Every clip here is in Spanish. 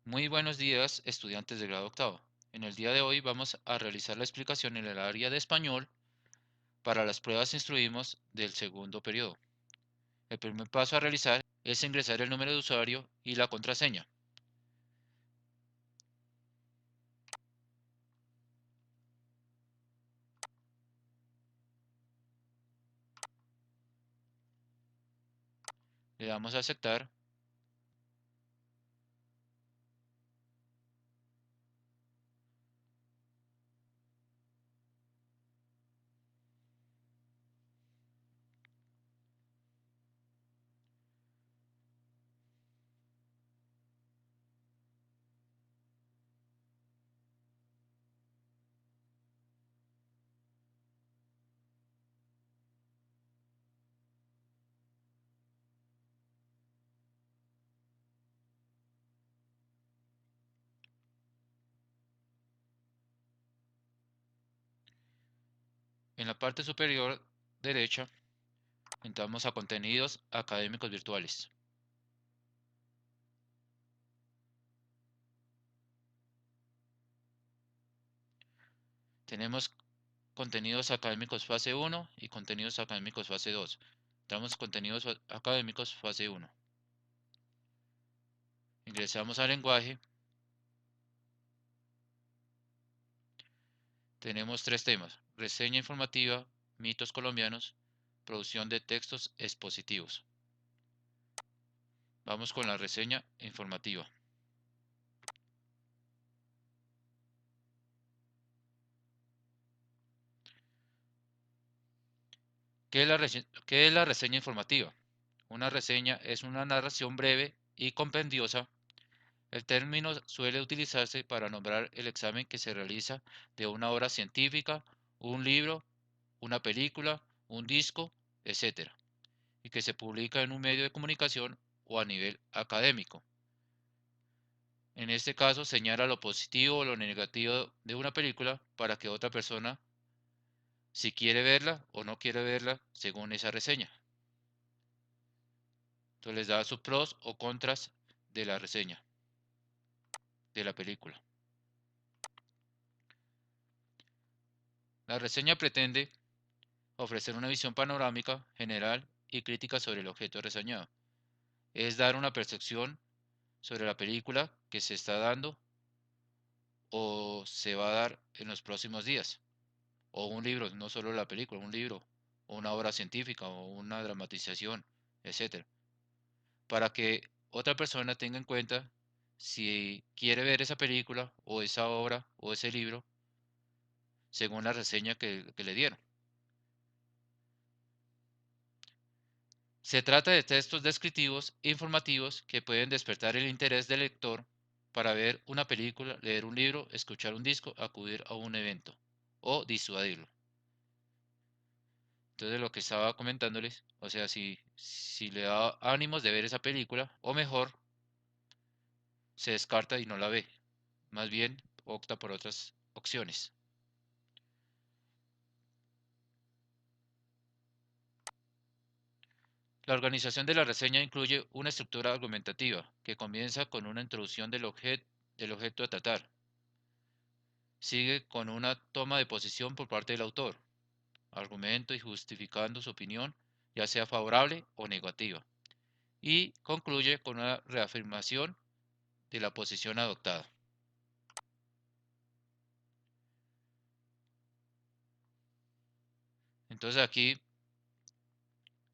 Muy buenos días, estudiantes de grado octavo. En el día de hoy vamos a realizar la explicación en el área de español para las pruebas instruimos del segundo periodo. El primer paso a realizar es ingresar el número de usuario y la contraseña. Le damos a aceptar. En la parte superior derecha entramos a contenidos académicos virtuales. Tenemos contenidos académicos fase 1 y contenidos académicos fase 2. Entramos a contenidos académicos fase 1. Ingresamos al lenguaje. Tenemos tres temas: reseña informativa, mitos colombianos, producción de textos expositivos. Vamos con la reseña informativa. ¿Qué es la reseña informativa? Una reseña es una narración breve y compendiosa. El término suele utilizarse para nombrar el examen que se realiza de una obra científica, un libro, una película, un disco, etc., y que se publica en un medio de comunicación o a nivel académico. En este caso, señala lo positivo o lo negativo de una película para que otra persona, si quiere verla o no quiere verla, según esa reseña. Entonces les da sus pros o contras de la reseña de la película. La reseña pretende ofrecer una visión panorámica, general y crítica sobre el objeto reseñado. Es dar una percepción sobre la película que se está dando o se va a dar en los próximos días. O un libro, no solo la película, un libro, o una obra científica, o una dramatización, etcétera, para que otra persona tenga en cuenta si quiere ver esa película, o esa obra, o ese libro, según la reseña que le dieron. Se trata de textos descriptivos e informativos que pueden despertar el interés del lector para ver una película, leer un libro, escuchar un disco, acudir a un evento, o disuadirlo. Entonces lo que estaba comentándoles, o sea, si le da ánimos de ver esa película, o mejor, se descarta y no la ve. Más bien, opta por otras opciones. La organización de la reseña incluye una estructura argumentativa que comienza con una introducción del objeto a tratar. Sigue con una toma de posición por parte del autor, argumento y justificando su opinión, ya sea favorable o negativa. Y concluye con una reafirmación de la posición adoptada. Entonces aquí,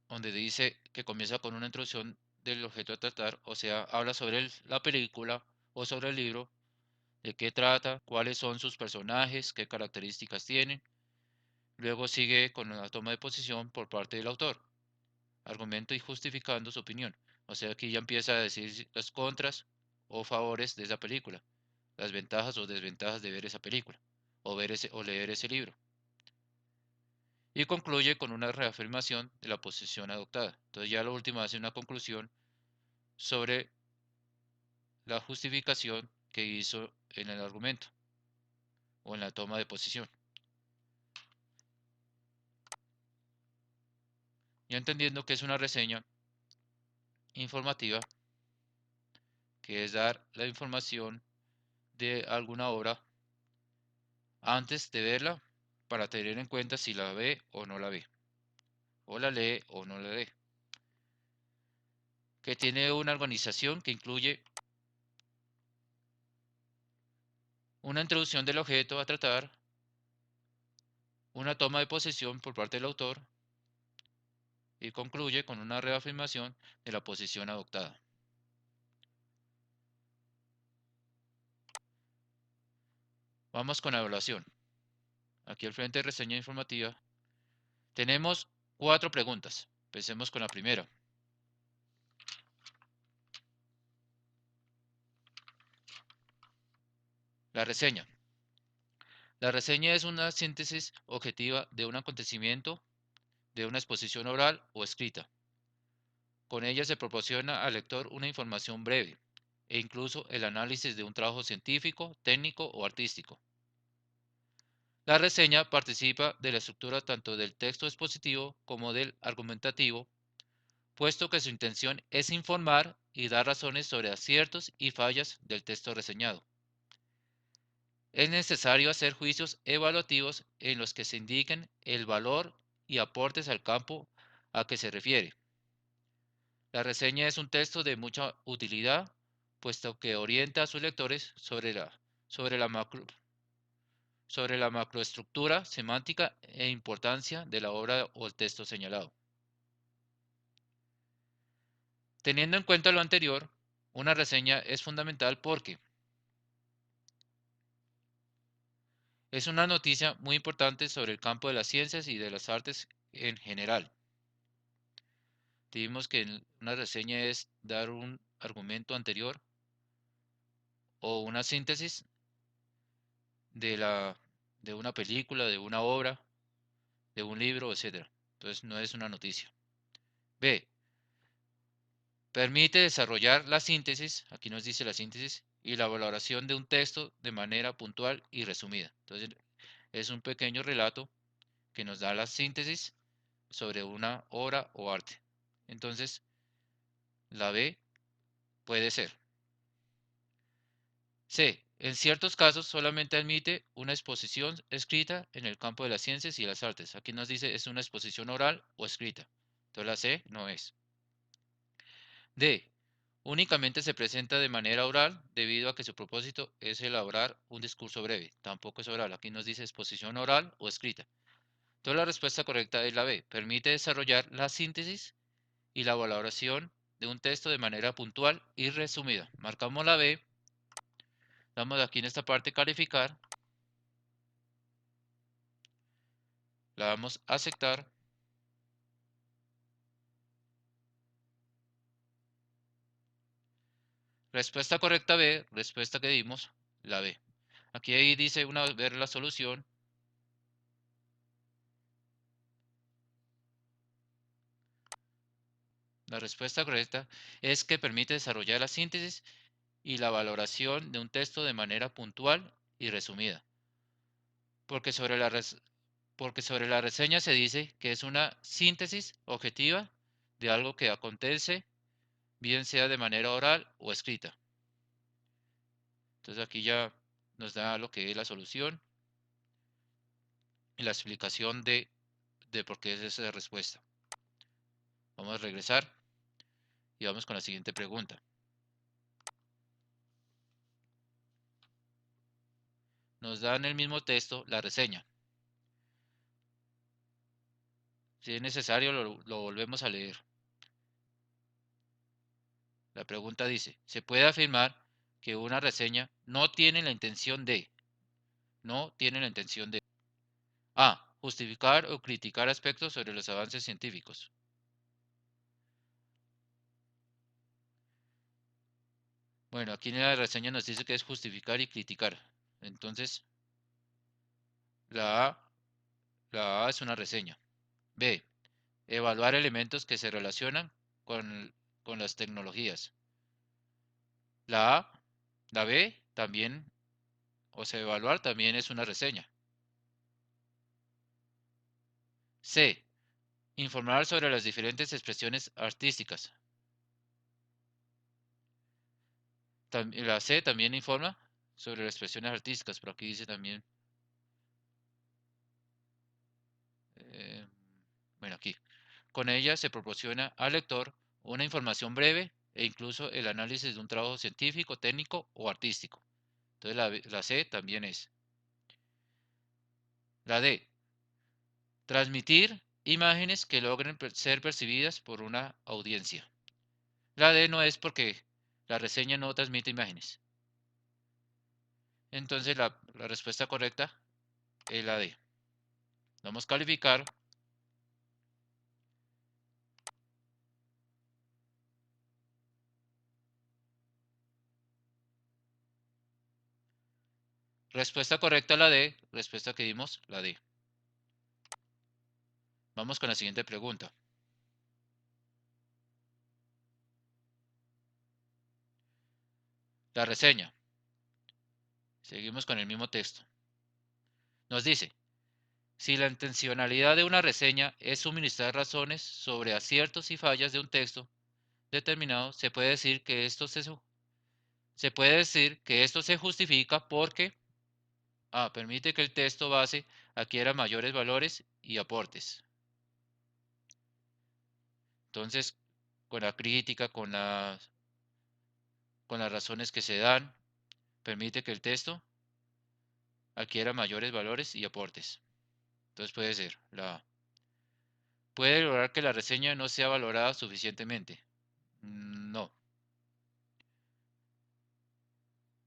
donde dice que comienza con una introducción del objeto a tratar, o sea, habla sobre la película o sobre el libro, de qué trata, cuáles son sus personajes, qué características tienen. Luego sigue con una toma de posición por parte del autor, argumento y justificando su opinión. O sea, aquí ya empieza a decir las contras o favores de esa película, las ventajas o desventajas de ver esa película, o leer ese libro. Y concluye con una reafirmación de la posición adoptada. Entonces ya lo último hace una conclusión sobre la justificación que hizo en el argumento o en la toma de posición. Ya entendiendo que es una reseña informativa, que es dar la información de alguna obra antes de verla para tener en cuenta si la ve o no la ve, o la lee o no la lee, que tiene una organización que incluye una introducción del objeto a tratar, una toma de posesión por parte del autor y concluye con una reafirmación de la posición adoptada. Vamos con la evaluación. Aquí al frente de reseña informativa tenemos 4 preguntas. Empecemos con la primera. La reseña. La reseña es una síntesis objetiva de un acontecimiento, de una exposición oral o escrita. Con ella se proporciona al lector una información breve e incluso el análisis de un trabajo científico, técnico o artístico. La reseña participa de la estructura tanto del texto expositivo como del argumentativo, puesto que su intención es informar y dar razones sobre aciertos y fallas del texto reseñado. Es necesario hacer juicios evaluativos en los que se indiquen el valor y aportes al campo a que se refiere. La reseña es un texto de mucha utilidad, puesto que orienta a sus lectores sobre la macro- sobre la macroestructura semántica e importancia de la obra o el texto señalado. Teniendo en cuenta lo anterior, una reseña es fundamental porque es una noticia muy importante sobre el campo de las ciencias y de las artes en general. Dijimos que una reseña es dar un argumento anterior o una síntesis de, de una película, de una obra, de un libro, etcétera. Entonces no es una noticia. B. Permite desarrollar la síntesis, aquí nos dice la síntesis, y la valoración de un texto de manera puntual y resumida. Entonces es un pequeño relato que nos da la síntesis sobre una obra o arte. Entonces la B puede ser. C. En ciertos casos solamente admite una exposición escrita en el campo de las ciencias y las artes. Aquí nos dice es una exposición oral o escrita. Entonces la C no es. D. Únicamente se presenta de manera oral debido a que su propósito es elaborar un discurso breve. Tampoco es oral. Aquí nos dice exposición oral o escrita. Entonces la respuesta correcta es la B. Permite desarrollar la síntesis y la valoración de un texto de manera puntual y resumida. Marcamos la B. Damos aquí en esta parte calificar. La damos a aceptar. Respuesta correcta B. Respuesta que dimos, la B. Aquí ahí dice una vez ver la solución. La respuesta correcta es que permite desarrollar la síntesis y la valoración de un texto de manera puntual y resumida. Porque sobre porque sobre la reseña se dice que es una síntesis objetiva de algo que acontece, bien sea de manera oral o escrita. Entonces aquí ya nos da lo que es la solución y la explicación de por qué es esa respuesta. Vamos a regresar y vamos con la siguiente pregunta. Nos da en el mismo texto la reseña. Si es necesario, lo volvemos a leer. La pregunta dice, ¿se puede afirmar que una reseña no tiene la intención de, no tiene la intención de A, justificar o criticar aspectos sobre los avances científicos? Bueno, aquí en la reseña nos dice que es justificar y criticar. Entonces, la A, la A es una reseña. B, evaluar elementos que se relacionan con las tecnologías. La A, la B también, o sea, evaluar también es una reseña. C, informar sobre las diferentes expresiones artísticas. La C también informa sobre las expresiones artísticas, pero aquí dice también, eh, bueno, aquí, con ella se proporciona al lector una información breve e incluso el análisis de un trabajo científico, técnico o artístico. Entonces la C también es. La D, transmitir imágenes que logren ser percibidas por una audiencia. La D no es porque la reseña no transmite imágenes. Entonces la respuesta correcta es la D. Vamos a calificar. Respuesta correcta la D. Respuesta que dimos la D. Vamos con la siguiente pregunta. La reseña. Seguimos con el mismo texto. Nos dice, si la intencionalidad de una reseña es suministrar razones sobre aciertos y fallas de un texto determinado, se puede decir que esto se justifica porque A. Permite que el texto base adquiera mayores valores y aportes. Entonces, con la crítica, con las razones que se dan, permite que el texto adquiera mayores valores y aportes. Entonces puede ser la A. Puede lograr que la reseña no sea valorada suficientemente. No.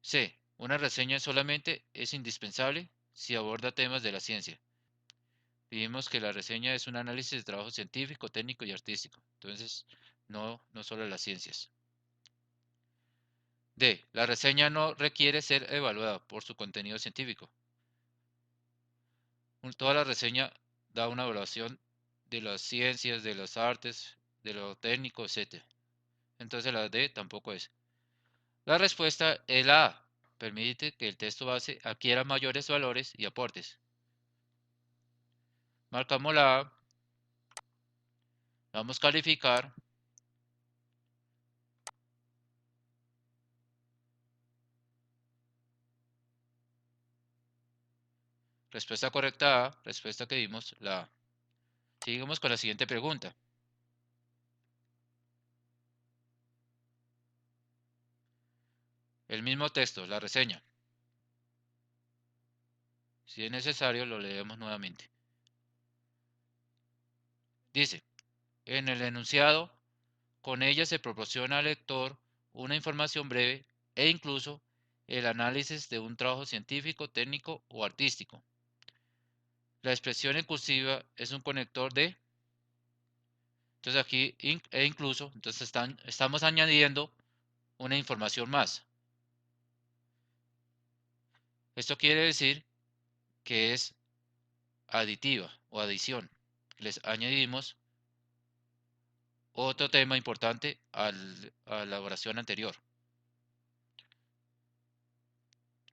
C. Una reseña solamente es indispensable si aborda temas de la ciencia. Vimos que la reseña es un análisis de trabajo científico, técnico y artístico. Entonces, no solo las ciencias. D. La reseña no requiere ser evaluada por su contenido científico. Toda la reseña da una evaluación de las ciencias, de las artes, de lo técnico, etc. Entonces la D tampoco es. La respuesta es la A. Permite que el texto base adquiera mayores valores y aportes. Marcamos la A. Vamos a calificar. Respuesta correcta A. Respuesta que dimos la A. Seguimos con la siguiente pregunta. El mismo texto, la reseña. Si es necesario, lo leemos nuevamente. Dice, en el enunciado, con ella se proporciona al lector una información breve e incluso el análisis de un trabajo científico, técnico o artístico. La expresión en cursiva es un conector de, entonces aquí e incluso, entonces estamos añadiendo una información más. Esto quiere decir que es aditiva o adición. Les añadimos otro tema importante a la oración anterior.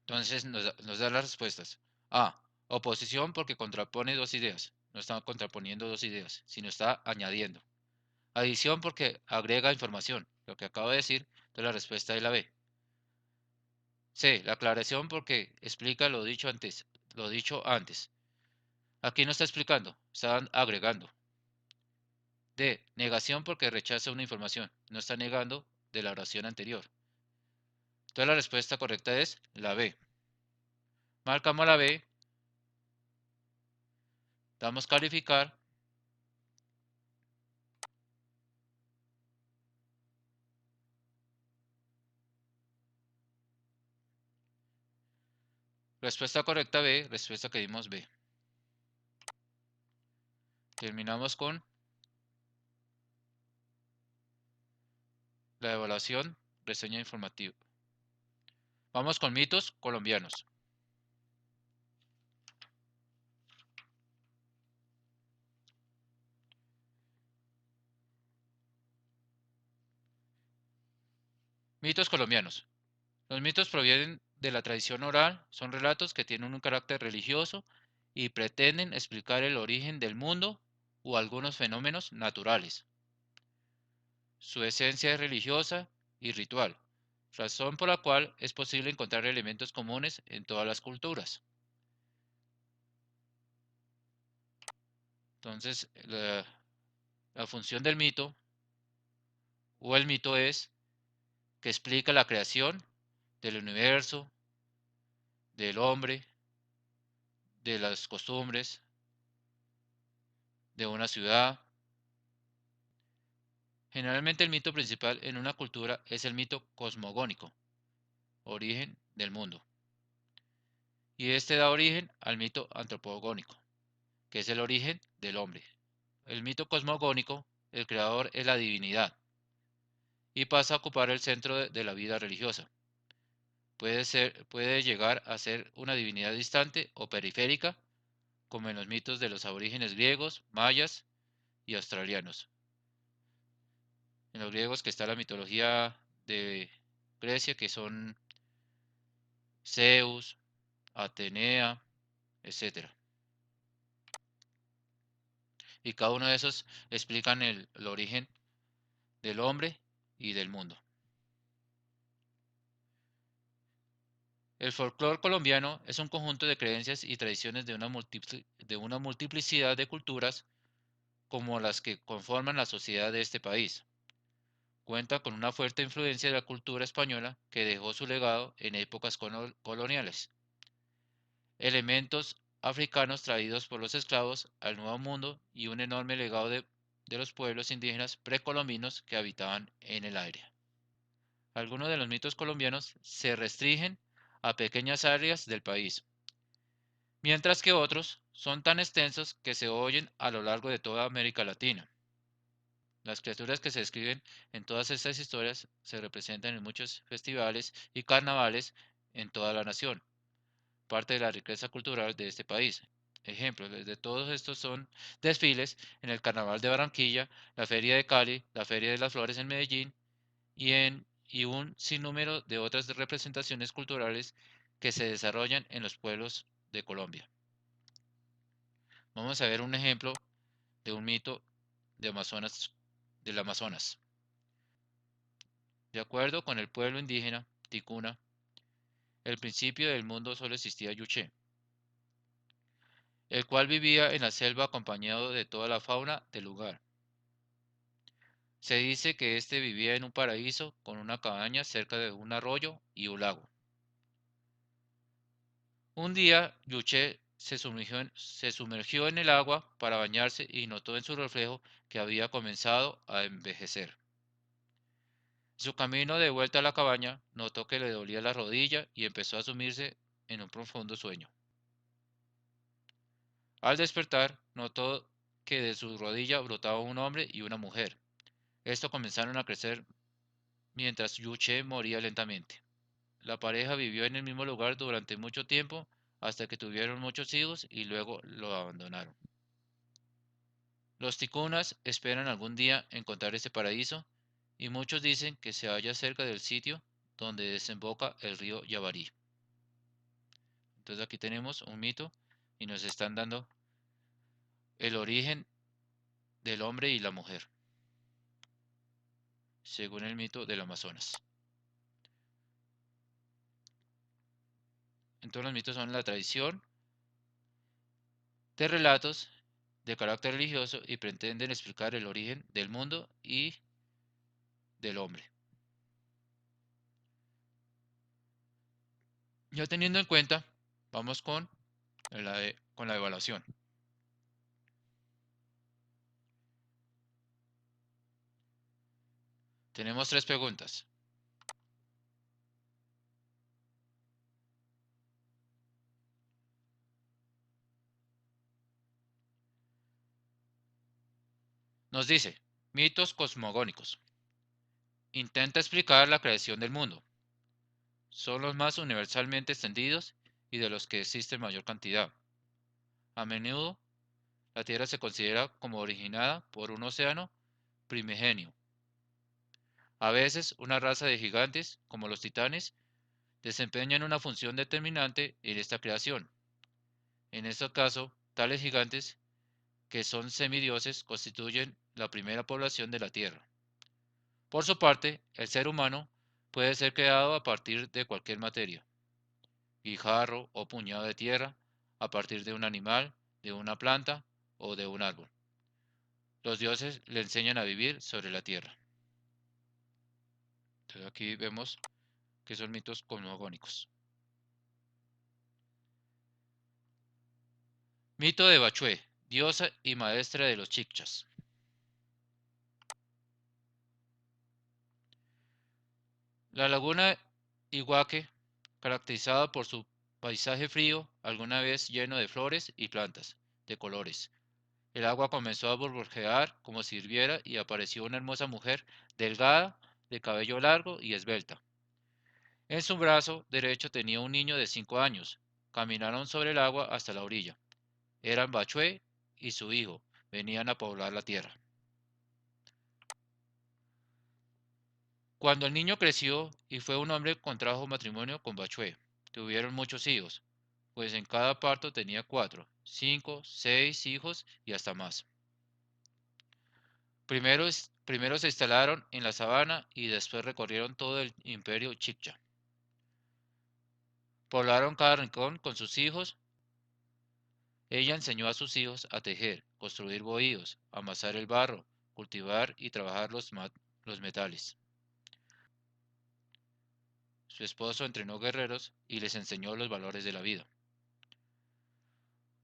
Entonces nos da las respuestas. A. Oposición porque contrapone dos ideas. No está contraponiendo dos ideas, sino está añadiendo. Adición porque agrega información. Lo que acabo de decir, entonces la respuesta es la B. C. La aclaración porque explica lo dicho antes. Lo dicho antes. Aquí no está explicando, está agregando. D. Negación porque rechaza una información. No está negando de la oración anterior. Entonces la respuesta correcta es la B. Marcamos la B. Damos calificar. Respuesta correcta B. Respuesta que dimos B. Terminamos con la evaluación, reseña informativa. Vamos con mitos colombianos. Mitos colombianos. Los mitos provienen de la tradición oral, son relatos que tienen un carácter religioso y pretenden explicar el origen del mundo o algunos fenómenos naturales. Su esencia es religiosa y ritual. razón por la cual es posible encontrar elementos comunes en todas las culturas. Entonces, la función del mito o el mito es que explica la creación del universo, del hombre, de las costumbres, de una ciudad. Generalmente el mito principal en una cultura es el mito cosmogónico, origen del mundo. Y este da origen al mito antropogónico, que es el origen del hombre. El mito cosmogónico, el creador es la divinidad y pasa a ocupar el centro de la vida religiosa. Puede llegar a ser una divinidad distante o periférica, como en los mitos de los aborígenes griegos, mayas y australianos. En los griegos que está la mitología de Grecia, que son Zeus, Atenea, etcétera. Y cada uno de esos explican el origen del hombre y del mundo. El folclore colombiano es un conjunto de creencias y tradiciones de una multiplicidad de culturas como las que conforman la sociedad de este país. Cuenta con una fuerte influencia de la cultura española que dejó su legado en épocas coloniales. Elementos africanos traídos por los esclavos al Nuevo Mundo y un enorme legado de los pueblos indígenas precolombinos que habitaban en el área. Algunos de los mitos colombianos se restringen a pequeñas áreas del país, mientras que otros son tan extensos que se oyen a lo largo de toda América Latina. Las criaturas que se describen en todas estas historias se representan en muchos festivales y carnavales en toda la nación, parte de la riqueza cultural de este país. Ejemplos de todos estos son desfiles en el Carnaval de Barranquilla, la Feria de Cali, la Feria de las Flores en Medellín y un sinnúmero de otras representaciones culturales que se desarrollan en los pueblos de Colombia. Vamos a ver un ejemplo de un mito de Amazonas, del Amazonas. De acuerdo con el pueblo indígena Ticuna, el principio del mundo solo existía Yuché, el cual vivía en la selva acompañado de toda la fauna del lugar. Se dice que éste vivía en un paraíso con una cabaña cerca de un arroyo y un lago. Un día, Yuché se sumergió en el agua para bañarse y notó en su reflejo que había comenzado a envejecer. En su camino de vuelta a la cabaña, notó que le dolía la rodilla y empezó a sumirse en un profundo sueño. Al despertar, notó que de su rodilla brotaba un hombre y una mujer. Estos comenzaron a crecer mientras Yuché moría lentamente. La pareja vivió en el mismo lugar durante mucho tiempo hasta que tuvieron muchos hijos y luego lo abandonaron. Los ticunas esperan algún día encontrar este paraíso y muchos dicen que se halla cerca del sitio donde desemboca el río Yabarí. Entonces aquí tenemos un mito y nos están dando el origen del hombre y la mujer, según el mito del Amazonas. Entonces los mitos son la tradición de relatos de carácter religioso y pretenden explicar el origen del mundo y del hombre. Ya teniendo en cuenta, vamos con la evaluación. Tenemos tres preguntas. Nos dice, mitos cosmogónicos. Intenta explicar la creación del mundo. Son los más universalmente extendidos y de los que existe mayor cantidad. A menudo, la Tierra se considera como originada por un océano primigenio. A veces, una raza de gigantes, como los titanes, desempeñan una función determinante en esta creación. En este caso, tales gigantes, que son semidioses, constituyen la primera población de la Tierra. Por su parte, el ser humano Puede ser creado a partir de cualquier materia, guijarro o puñado de tierra, a partir de un animal, de una planta o de un árbol. Los dioses le enseñan a vivir sobre la tierra. Entonces aquí vemos que son mitos cosmogónicos. Mito de Bachué, diosa y maestra de los Chicchas. La laguna Iguaque, caracterizada por su paisaje frío, alguna vez lleno de flores y plantas, de colores. El agua comenzó a burbujear como si hirviera y apareció una hermosa mujer, delgada, de cabello largo y esbelta. En su brazo derecho tenía un niño de 5 años. Caminaron sobre el agua hasta la orilla. Eran Bachué y su hijo. Venían a poblar la tierra. Cuando el niño creció y fue un hombre, contrajo matrimonio con Bachué. Tuvieron muchos hijos, pues en cada parto tenía 4, 5, 6 hijos y hasta más. Primero se instalaron en la sabana y después recorrieron todo el imperio Chiccha. Poblaron cada rincón con sus hijos. Ella enseñó a sus hijos a tejer, construir bohíos, amasar el barro, cultivar y trabajar los metales. Su esposo entrenó guerreros y les enseñó los valores de la vida.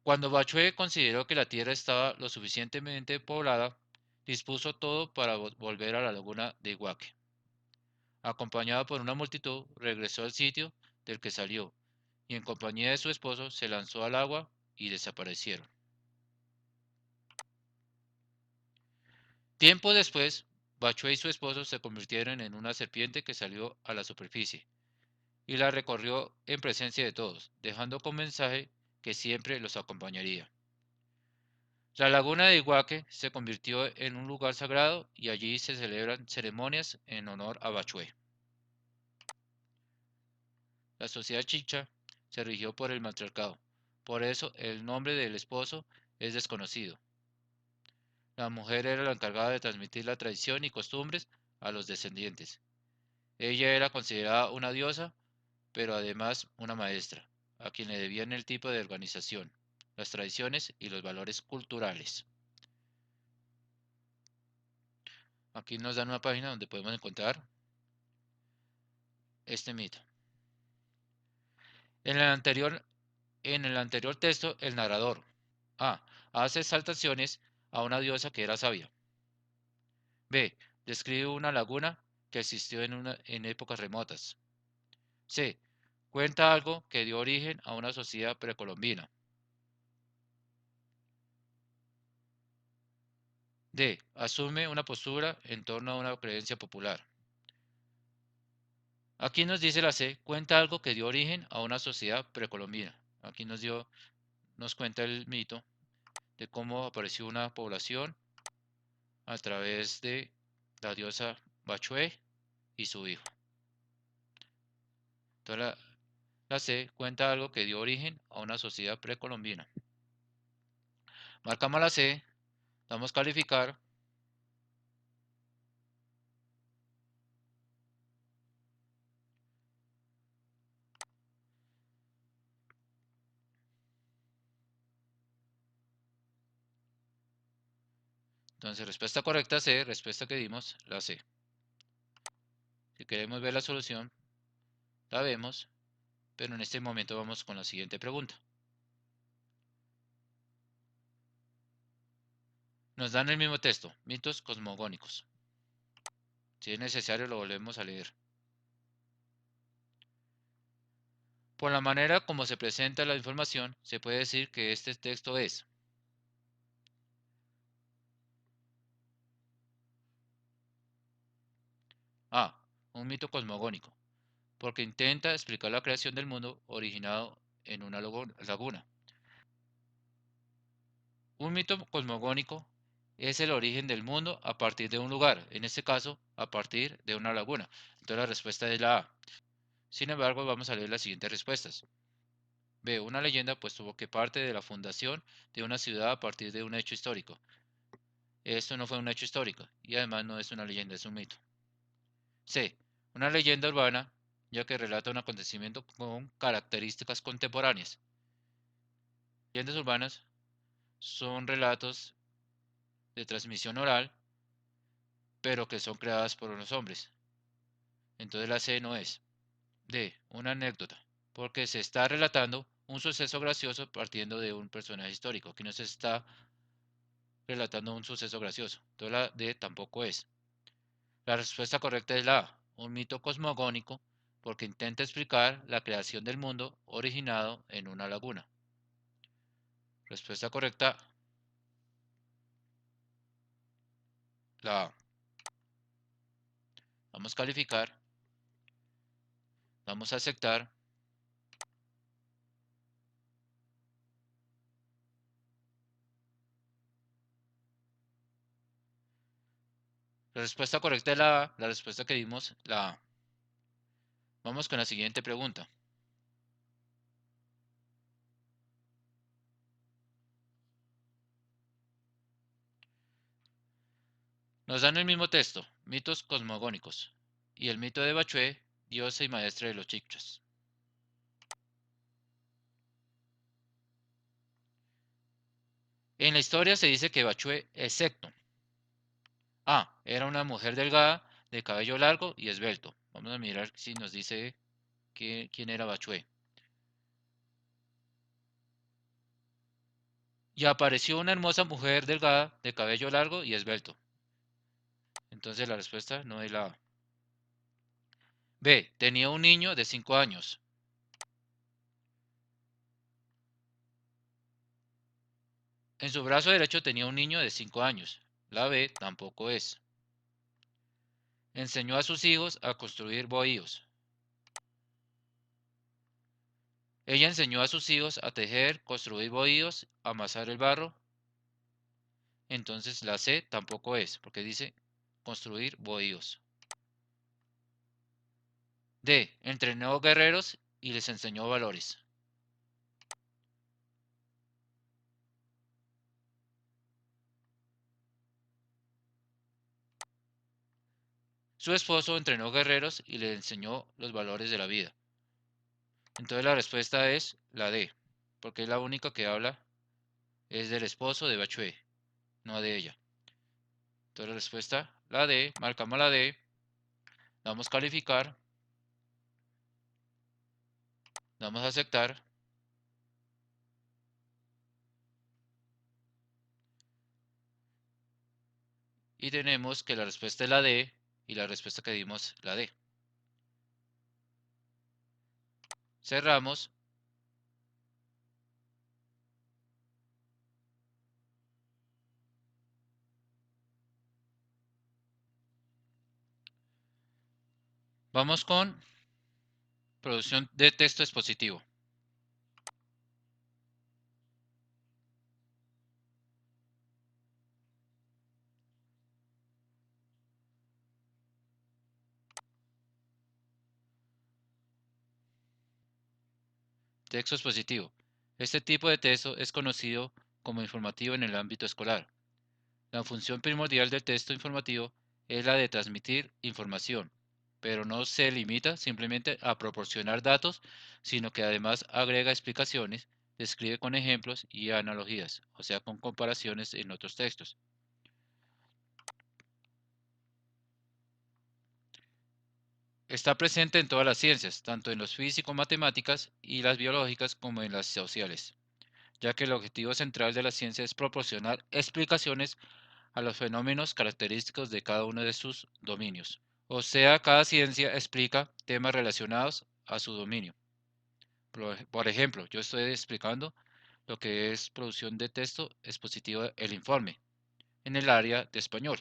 Cuando Bachué consideró que la tierra estaba lo suficientemente poblada, dispuso todo para volver a la laguna de Iguaque. Acompañado por una multitud, regresó al sitio del que salió y en compañía de su esposo se lanzó al agua y desaparecieron. Tiempo después, Bachué y su esposo se convirtieron en una serpiente que salió a la superficie y la recorrió en presencia de todos, dejando con mensaje que siempre los acompañaría. La laguna de Iguaque se convirtió en un lugar sagrado y allí se celebran ceremonias en honor a Bachué. La sociedad chicha se rigió por el matriarcado, por eso el nombre del esposo es desconocido. La mujer era la encargada de transmitir la tradición y costumbres a los descendientes. Ella era considerada una diosa, pero además una maestra, a quien le debían el tipo de organización, las tradiciones y los valores culturales. Aquí nos dan una página donde podemos encontrar este mito. En el anterior texto, el narrador A. Hace exaltaciones a una diosa que era sabia. B. Describe una laguna que existió en épocas remotas. C. Cuenta algo que dio origen a una sociedad precolombina. D. Asume una postura en torno a una creencia popular. Aquí nos dice la C. Cuenta algo que dio origen a una sociedad precolombina. Aquí nos cuenta el mito de cómo apareció una población a través de la diosa Bachué y su hijo. Entonces la C cuenta algo que dio origen a una sociedad precolombina. Marcamos la C, damos calificar. Entonces respuesta correcta C, respuesta que dimos la C. Si queremos ver la solución, la vemos, pero en este momento vamos con la siguiente pregunta. Nos dan el mismo texto, mitos cosmogónicos. Si es necesario lo volvemos a leer. Por la manera como se presenta la información, se puede decir que este texto es A. Un mito cosmogónico, porque intenta explicar la creación del mundo originado en una laguna. Un mito cosmogónico es el origen del mundo a partir de un lugar, en este caso, a partir de una laguna. Entonces la respuesta es la A. Sin embargo, vamos a leer las siguientes respuestas. B. Una leyenda, pues tuvo que parte de la fundación de una ciudad a partir de un hecho histórico. Esto no fue un hecho histórico y además no es una leyenda, es un mito. C. Una leyenda urbana, ya que relata un acontecimiento con características contemporáneas. Leyendas urbanas son relatos de transmisión oral, pero que son creadas por unos hombres. Entonces la C no es. D, una anécdota, porque se está relatando un suceso gracioso partiendo de un personaje histórico. Aquí no se está relatando un suceso gracioso. Entonces la D tampoco es. La respuesta correcta es la A, un mito cosmogónico, porque intenta explicar la creación del mundo originado en una laguna. Respuesta correcta, la A. Vamos a calificar, vamos a aceptar. La respuesta correcta es la A, la respuesta que dimos, la A. Vamos con la siguiente pregunta. Nos dan el mismo texto, mitos cosmogónicos, y el mito de Bachué, diosa y maestra de los Chicchas. En la historia se dice que Bachué es secto. A. Era una mujer delgada, de cabello largo y esbelto. Vamos a mirar si nos dice quién era Bachué. Y apareció una hermosa mujer delgada, de cabello largo y esbelto. Entonces la respuesta no es la A. B. Tenía un niño de 5 años. En su brazo derecho tenía un niño de 5 años. La B tampoco es. Enseñó a sus hijos a construir bohíos. Ella enseñó a sus hijos a tejer, construir bohíos, amasar el barro. Entonces la C tampoco es, porque dice construir bohíos. D. Entrenó guerreros y les enseñó valores. Su esposo entrenó guerreros y le enseñó los valores de la vida. Entonces la respuesta es la D, porque es la única que habla es del esposo de Bachué, no de ella. Entonces la respuesta, la D, marcamos la D, vamos a calificar, vamos a aceptar. Y tenemos que la respuesta es la D y la respuesta que dimos la D. Cerramos. Vamos con producción de texto expositivo. Texto expositivo. Este tipo de texto es conocido como informativo en el ámbito escolar. La función primordial del texto informativo es la de transmitir información, pero no se limita simplemente a proporcionar datos, sino que además agrega explicaciones, describe con ejemplos y analogías, o sea, con comparaciones en otros textos. Está presente en todas las ciencias, tanto en los físico-matemáticas y las biológicas como en las sociales, ya que el objetivo central de la ciencia es proporcionar explicaciones a los fenómenos característicos de cada uno de sus dominios. O sea, cada ciencia explica temas relacionados a su dominio. Por ejemplo, yo estoy explicando lo que es producción de texto expositivo, el informe, en el área de español.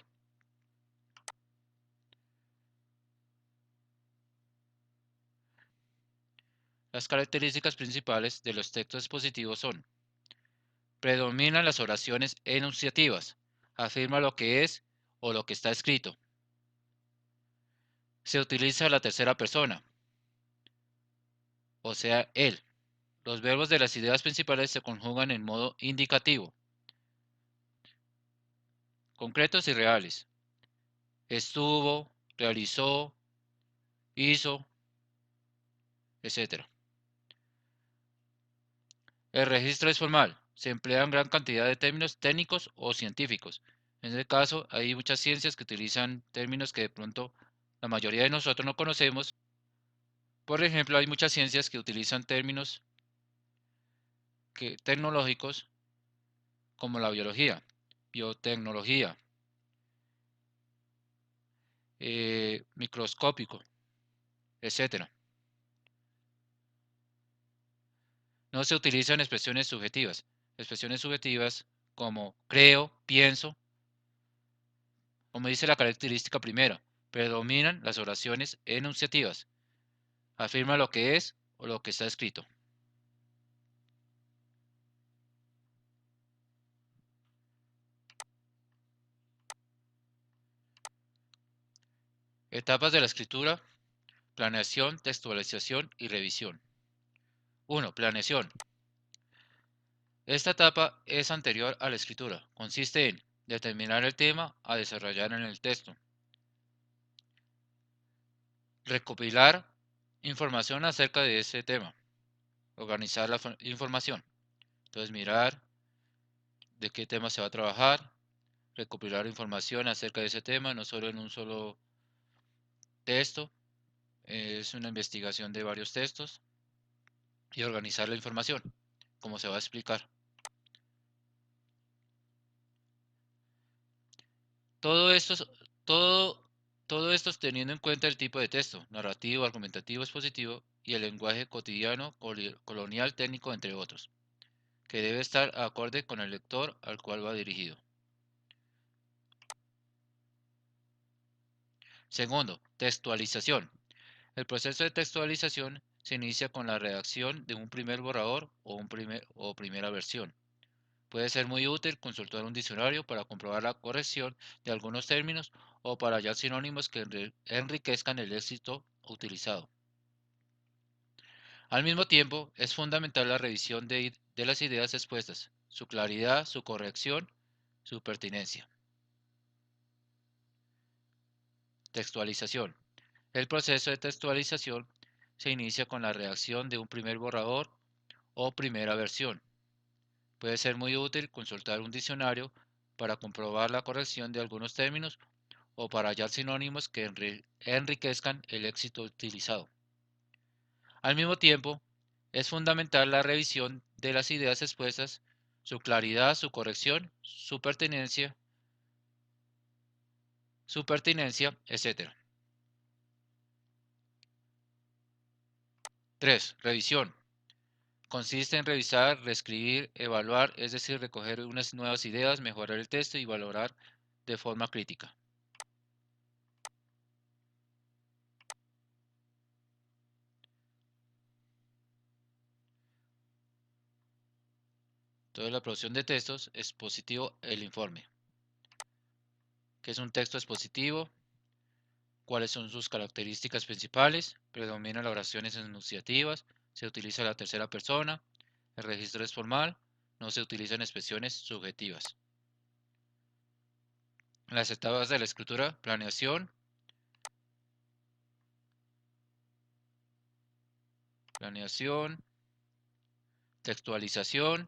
Las características principales de los textos expositivos son: predominan las oraciones enunciativas, afirma lo que es o lo que está escrito. Se utiliza la tercera persona, o sea, él. Los verbos de las ideas principales se conjugan en modo indicativo, concretos y reales. Estuvo, realizó, ISO, etc. El registro es formal. Se emplean gran cantidad de términos técnicos o científicos. En este caso, hay muchas ciencias que utilizan términos que de pronto la mayoría de nosotros no conocemos. Por ejemplo, hay muchas ciencias que utilizan términos tecnológicos como la biología, biotecnología, microscópico, etc. No se utilizan expresiones subjetivas como creo, pienso, como dice la característica primera, predominan las oraciones enunciativas, afirma lo que es o lo que está escrito. Etapas de la escritura: planeación, textualización y revisión. 1. Planeación. Esta etapa es anterior a la escritura. Consiste en determinar el tema a desarrollar en el texto, recopilar información acerca de ese tema, organizar la información. Entonces, mirar de qué tema se va a trabajar, recopilar información acerca de ese tema, no solo en un solo texto, es una investigación de varios textos, y organizar la información, como se va a explicar. Todo esto, todo, todo esto es teniendo en cuenta el tipo de texto, narrativo, argumentativo, expositivo y el lenguaje cotidiano, colonial, técnico, entre otros, que debe estar acorde con el lector al cual va dirigido. Segundo, textualización. El proceso de textualización se inicia con la redacción de un primer borrador o primera versión. Puede ser muy útil consultar un diccionario para comprobar la corrección de algunos términos o para hallar sinónimos que enriquezcan el léxico utilizado. Al mismo tiempo, es fundamental la revisión de las ideas expuestas, su claridad, su corrección, su pertinencia. Textualización. El proceso de textualización se inicia con la redacción de un primer borrador o primera versión. Puede ser muy útil consultar un diccionario para comprobar la corrección de algunos términos o para hallar sinónimos que enriquezcan el léxico utilizado. Al mismo tiempo, es fundamental la revisión de las ideas expuestas, su claridad, su corrección, su pertinencia, etc. 3. Revisión. Consiste en revisar, reescribir, evaluar, es decir, recoger unas nuevas ideas, mejorar el texto y valorar de forma crítica. Entonces, la producción de textos expositivo, el informe. ¿Qué es un texto expositivo? ¿Cuáles son sus características principales? Predominan las oraciones enunciativas, se utiliza la tercera persona, el registro es formal, no se utilizan expresiones subjetivas. Las etapas de la escritura: planeación, textualización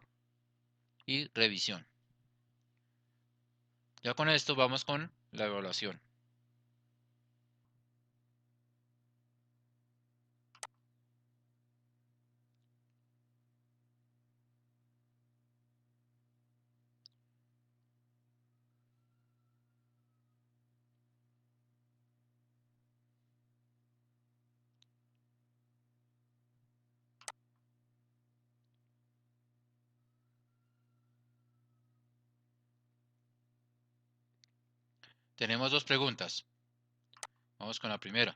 y revisión. Ya con esto vamos con la evaluación. Tenemos dos preguntas. Vamos con la primera.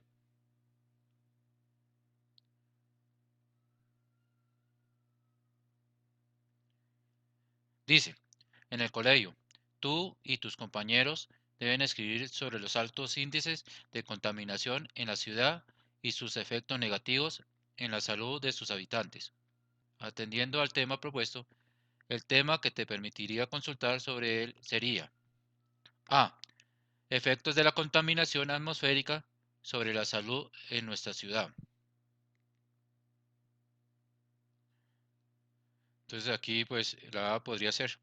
Dice: en el colegio, tú y tus compañeros deben escribir sobre los altos índices de contaminación en la ciudad y sus efectos negativos en la salud de sus habitantes. Atendiendo al tema propuesto, el tema que te permitiría consultar sobre él sería: A. Efectos de la contaminación atmosférica sobre la salud en nuestra ciudad. Entonces aquí pues la A podría ser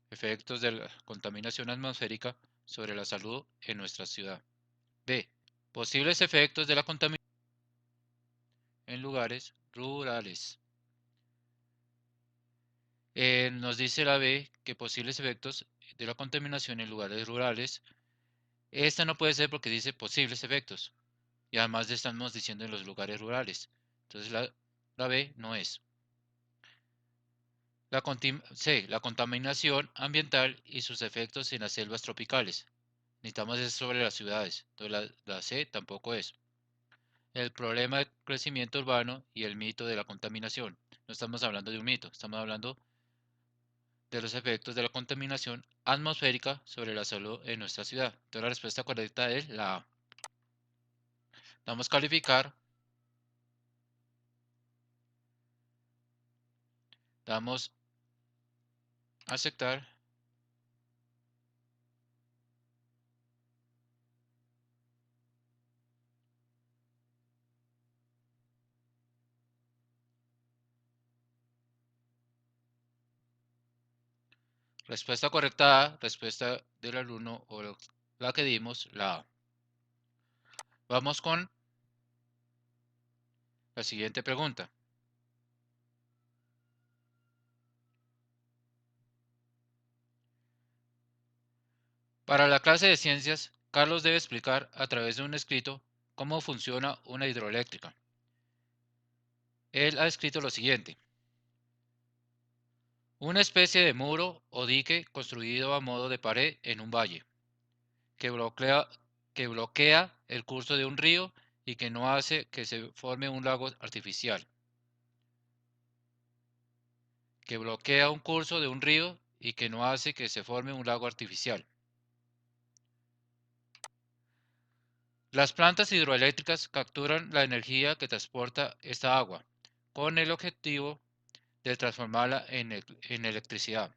efectos de la contaminación atmosférica sobre la salud en nuestra ciudad. B. Posibles efectos de la contaminación en lugares rurales. Nos dice la B que posibles efectos de la contaminación en lugares rurales. Esta no puede ser porque dice posibles efectos. Y además estamos diciendo en los lugares rurales. Entonces la B no es. C. La contaminación ambiental y sus efectos en las selvas tropicales. Necesitamos es sobre las ciudades. Entonces la C tampoco es. El problema del crecimiento urbano y el mito de la contaminación. No estamos hablando de un mito, estamos hablando de los efectos de la contaminación atmosférica sobre la salud en nuestra ciudad. Entonces la respuesta correcta es la A. Damos calificar, damos aceptar. Respuesta correcta A, respuesta del alumno o la que dimos, la A. Vamos con la siguiente pregunta. Para la clase de ciencias, Carlos debe explicar a través de un escrito cómo funciona una hidroeléctrica. Él ha escrito lo siguiente. Una especie de muro o dique construido a modo de pared en un valle, que bloquea el curso de un río y que no hace que se forme un lago artificial. Que bloquea un curso de un río y que no hace que se forme un lago artificial. Las plantas hidroeléctricas capturan la energía que transporta esta agua, con el objetivo de transformarla en electricidad.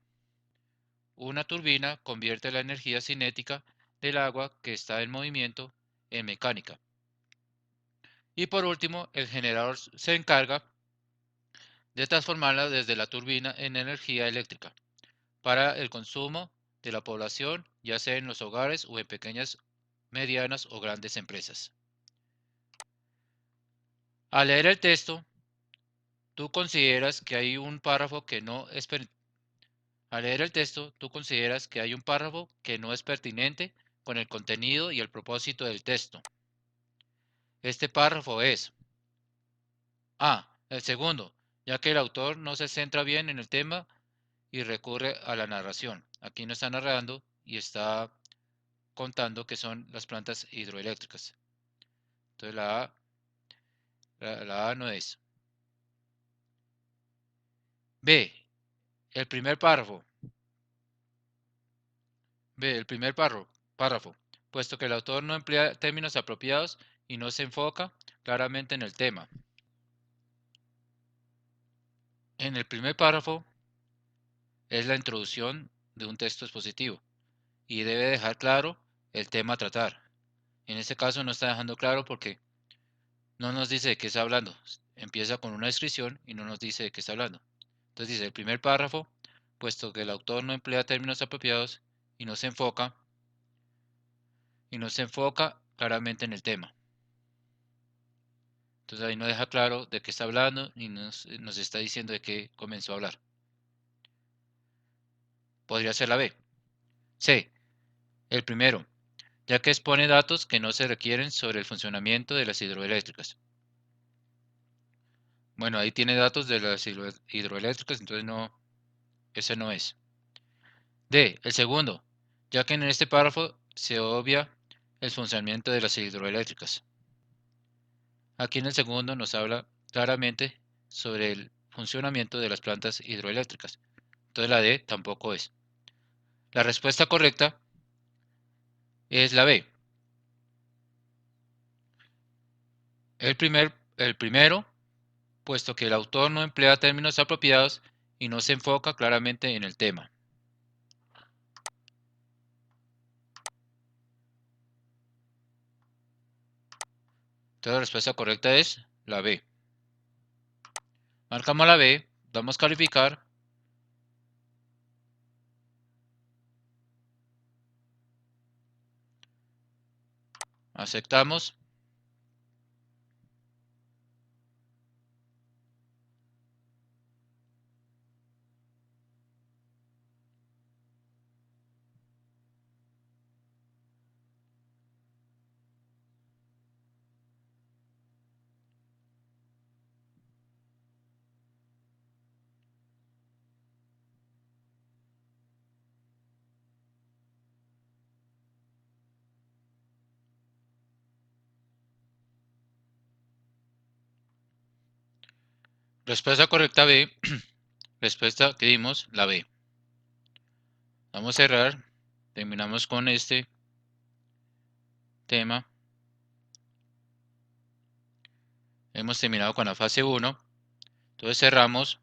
Una turbina convierte la energía cinética del agua que está en movimiento en mecánica. Y por último, el generador se encarga de transformarla desde la turbina en energía eléctrica para el consumo de la población, ya sea en los hogares o en pequeñas, medianas o grandes empresas. Al leer el texto, tú consideras que hay un párrafo que no es Al leer el texto, tú consideras que hay un párrafo que no es pertinente con el contenido y el propósito del texto. Este párrafo es A. El segundo, ya que el autor no se centra bien en el tema y recurre a la narración. Aquí no está narrando y está contando que son las plantas hidroeléctricas. Entonces la A no es. B. El primer párrafo. B. El primer párrafo, puesto que el autor no emplea términos apropiados y no se enfoca claramente en el tema. En el primer párrafo es la introducción de un texto expositivo y debe dejar claro el tema a tratar. En este caso no está dejando claro porque no nos dice de qué está hablando. Empieza con una descripción y no nos dice de qué está hablando. Entonces dice el primer párrafo, puesto que el autor no emplea términos apropiados y no se enfoca claramente en el tema. Entonces ahí no deja claro de qué está hablando ni nos está diciendo de qué comenzó a hablar. Podría ser la B. C. El primero, ya que expone datos que no se requieren sobre el funcionamiento de las hidroeléctricas. Bueno, ahí tiene datos de las hidroeléctricas, entonces no, ese no es. D. El segundo, ya que en este párrafo se obvia el funcionamiento de las hidroeléctricas. Aquí en el segundo nos habla claramente sobre el funcionamiento de las plantas hidroeléctricas. Entonces la D tampoco es. La respuesta correcta es la B. El primero, puesto que el autor no emplea términos apropiados y no se enfoca claramente en el tema. Entonces la respuesta correcta es la B. Marcamos la B, damos calificar. Aceptamos. Respuesta correcta B. Respuesta que dimos, la B. Vamos a cerrar. Terminamos con este tema. Hemos terminado con la fase 1. Entonces cerramos.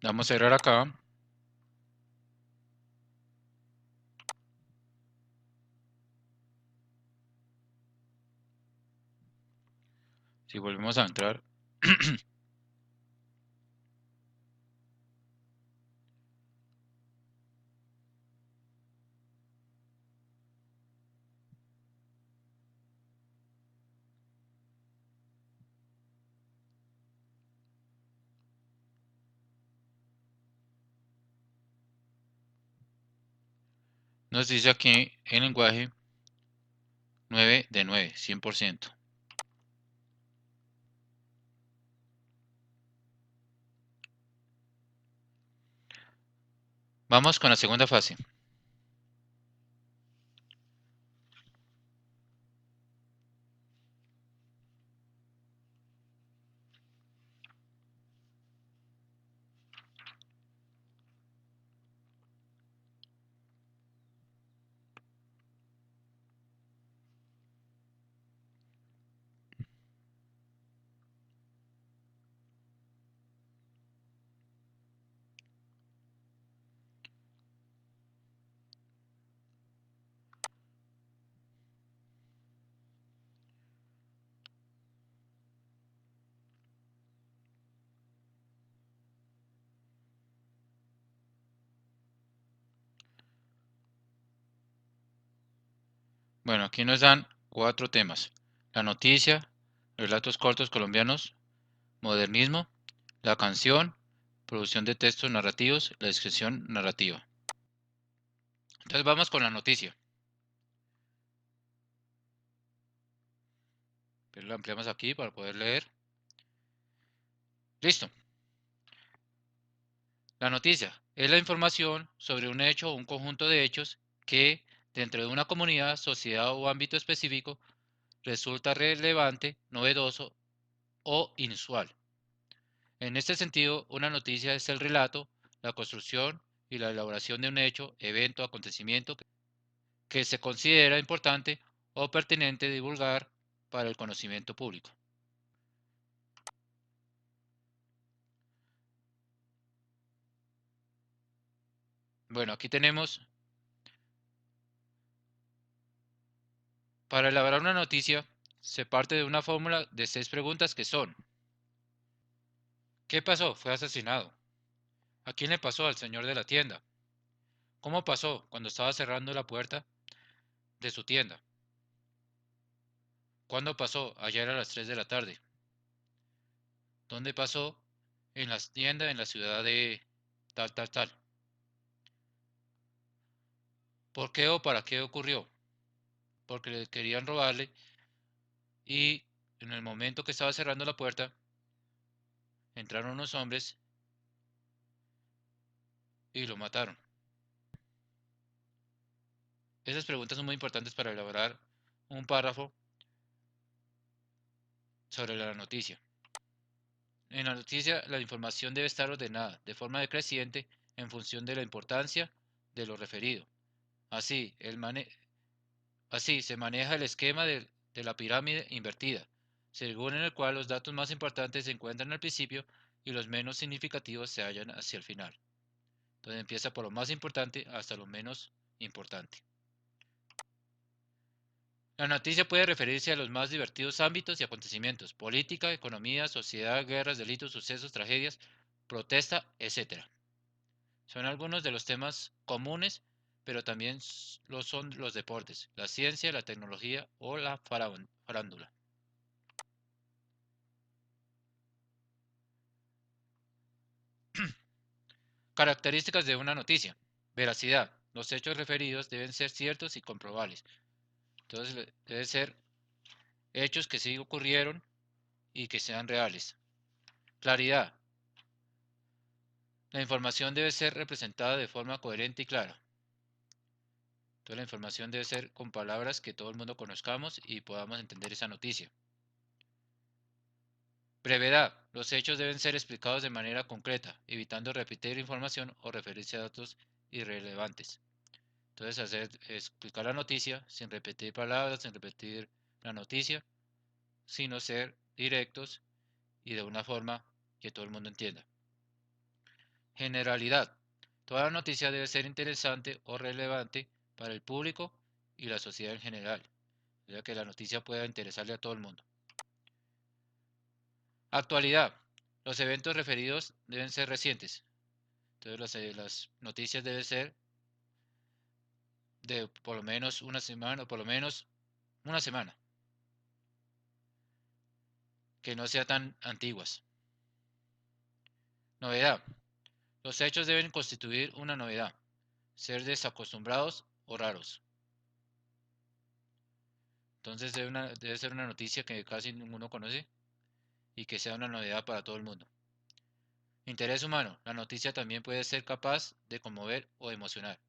Vamos a cerrar acá. Si volvemos a entrar. Nos dice aquí el lenguaje 9 de 9, 100%. Vamos con la segunda fase. Bueno, aquí nos dan 4 temas. La noticia, relatos cortos colombianos, modernismo, la canción, producción de textos narrativos, la descripción narrativa. Entonces vamos con la noticia. Pero la ampliamos aquí para poder leer. Listo. La noticia es la información sobre un hecho o un conjunto de hechos que, dentro de una comunidad, sociedad o ámbito específico, resulta relevante, novedoso o inusual. En este sentido, una noticia es el relato, la construcción y la elaboración de un hecho, evento, acontecimiento que se considera importante o pertinente divulgar para el conocimiento público. Bueno, aquí tenemos, para elaborar una noticia, se parte de una fórmula de 6 preguntas que son: ¿qué pasó? Fue asesinado. ¿A quién le pasó? Al señor de la tienda. ¿Cómo pasó? Cuando estaba cerrando la puerta de su tienda. ¿Cuándo pasó? Ayer a las 3 de la tarde. ¿Dónde pasó? En la tienda en la ciudad de tal, tal, tal. ¿Por qué o para qué ocurrió? Porque le querían robarle y en el momento que estaba cerrando la puerta, entraron unos hombres y lo mataron. Esas preguntas son muy importantes para elaborar un párrafo sobre la noticia. En la noticia, la información debe estar ordenada de forma decreciente en función de la importancia de lo referido. Así, así se maneja el esquema de la pirámide invertida, según en el cual los datos más importantes se encuentran al principio y los menos significativos se hallan hacia el final. Entonces empieza por lo más importante hasta lo menos importante. La noticia puede referirse a los más divertidos ámbitos y acontecimientos: política, economía, sociedad, guerras, delitos, sucesos, tragedias, protesta, etc. Son algunos de los temas comunes, pero también lo son los deportes, la ciencia, la tecnología o la farándula. Características de una noticia. Veracidad. Los hechos referidos deben ser ciertos y comprobables. Entonces deben ser hechos que sí ocurrieron y que sean reales. Claridad. La información debe ser representada de forma coherente y clara. Toda la información debe ser con palabras que todo el mundo conozcamos y podamos entender esa noticia. Brevedad. Los hechos deben ser explicados de manera concreta, evitando repetir información o referirse a datos irrelevantes. Entonces, explicar la noticia sin repetir palabras, sin repetir la noticia, sino ser directos y de una forma que todo el mundo entienda. Generalidad. Toda noticia debe ser interesante o relevante para el público y la sociedad en general, ya que la noticia pueda interesarle a todo el mundo. Actualidad. Los eventos referidos deben ser recientes. Entonces las noticias deben ser de por lo menos una semana, o por lo menos una semana, que no sean tan antiguas. Novedad. Los hechos deben constituir una novedad, ser desacostumbrados o raros. Entonces debe ser una noticia que casi ninguno conoce y que sea una novedad para todo el mundo. Interés humano. La noticia también puede ser capaz de conmover o emocionar.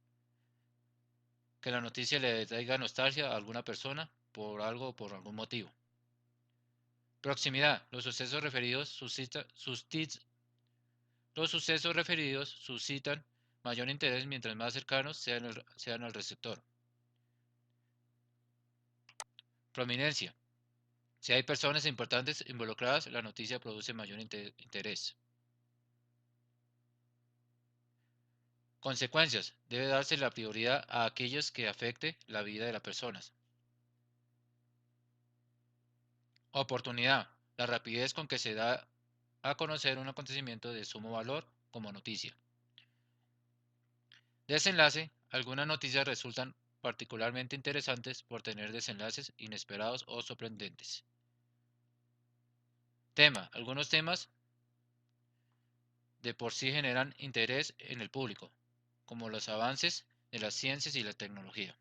Que la noticia le traiga nostalgia a alguna persona por algo o por algún motivo. Proximidad. Los sucesos referidos suscitan mayor interés mientras más cercanos sean al receptor. Prominencia. Si hay personas importantes involucradas, la noticia produce mayor interés. Consecuencias. Debe darse la prioridad a aquellos que afecte la vida de las personas. Oportunidad. La rapidez con que se da a conocer un acontecimiento de sumo valor como noticia. Desenlace. Algunas noticias resultan particularmente interesantes por tener desenlaces inesperados o sorprendentes. Tema. Algunos temas de por sí generan interés en el público, como los avances de las ciencias y la tecnología.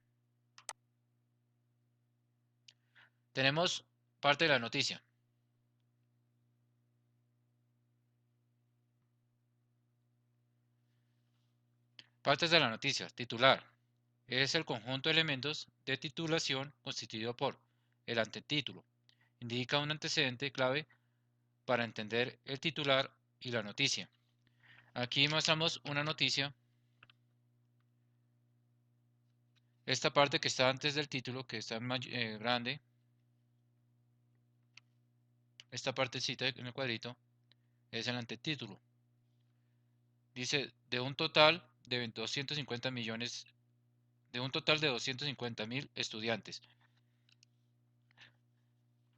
Tenemos parte de la noticia. Partes de la noticia. Titular. Es el conjunto de elementos de titulación constituido por el antetítulo. Indica un antecedente clave para entender el titular y la noticia. Aquí mostramos una noticia. Esta parte que está antes del título, que está en grande, esta partecita en el cuadrito, es el antetítulo. Dice, de un total de 250.000 estudiantes.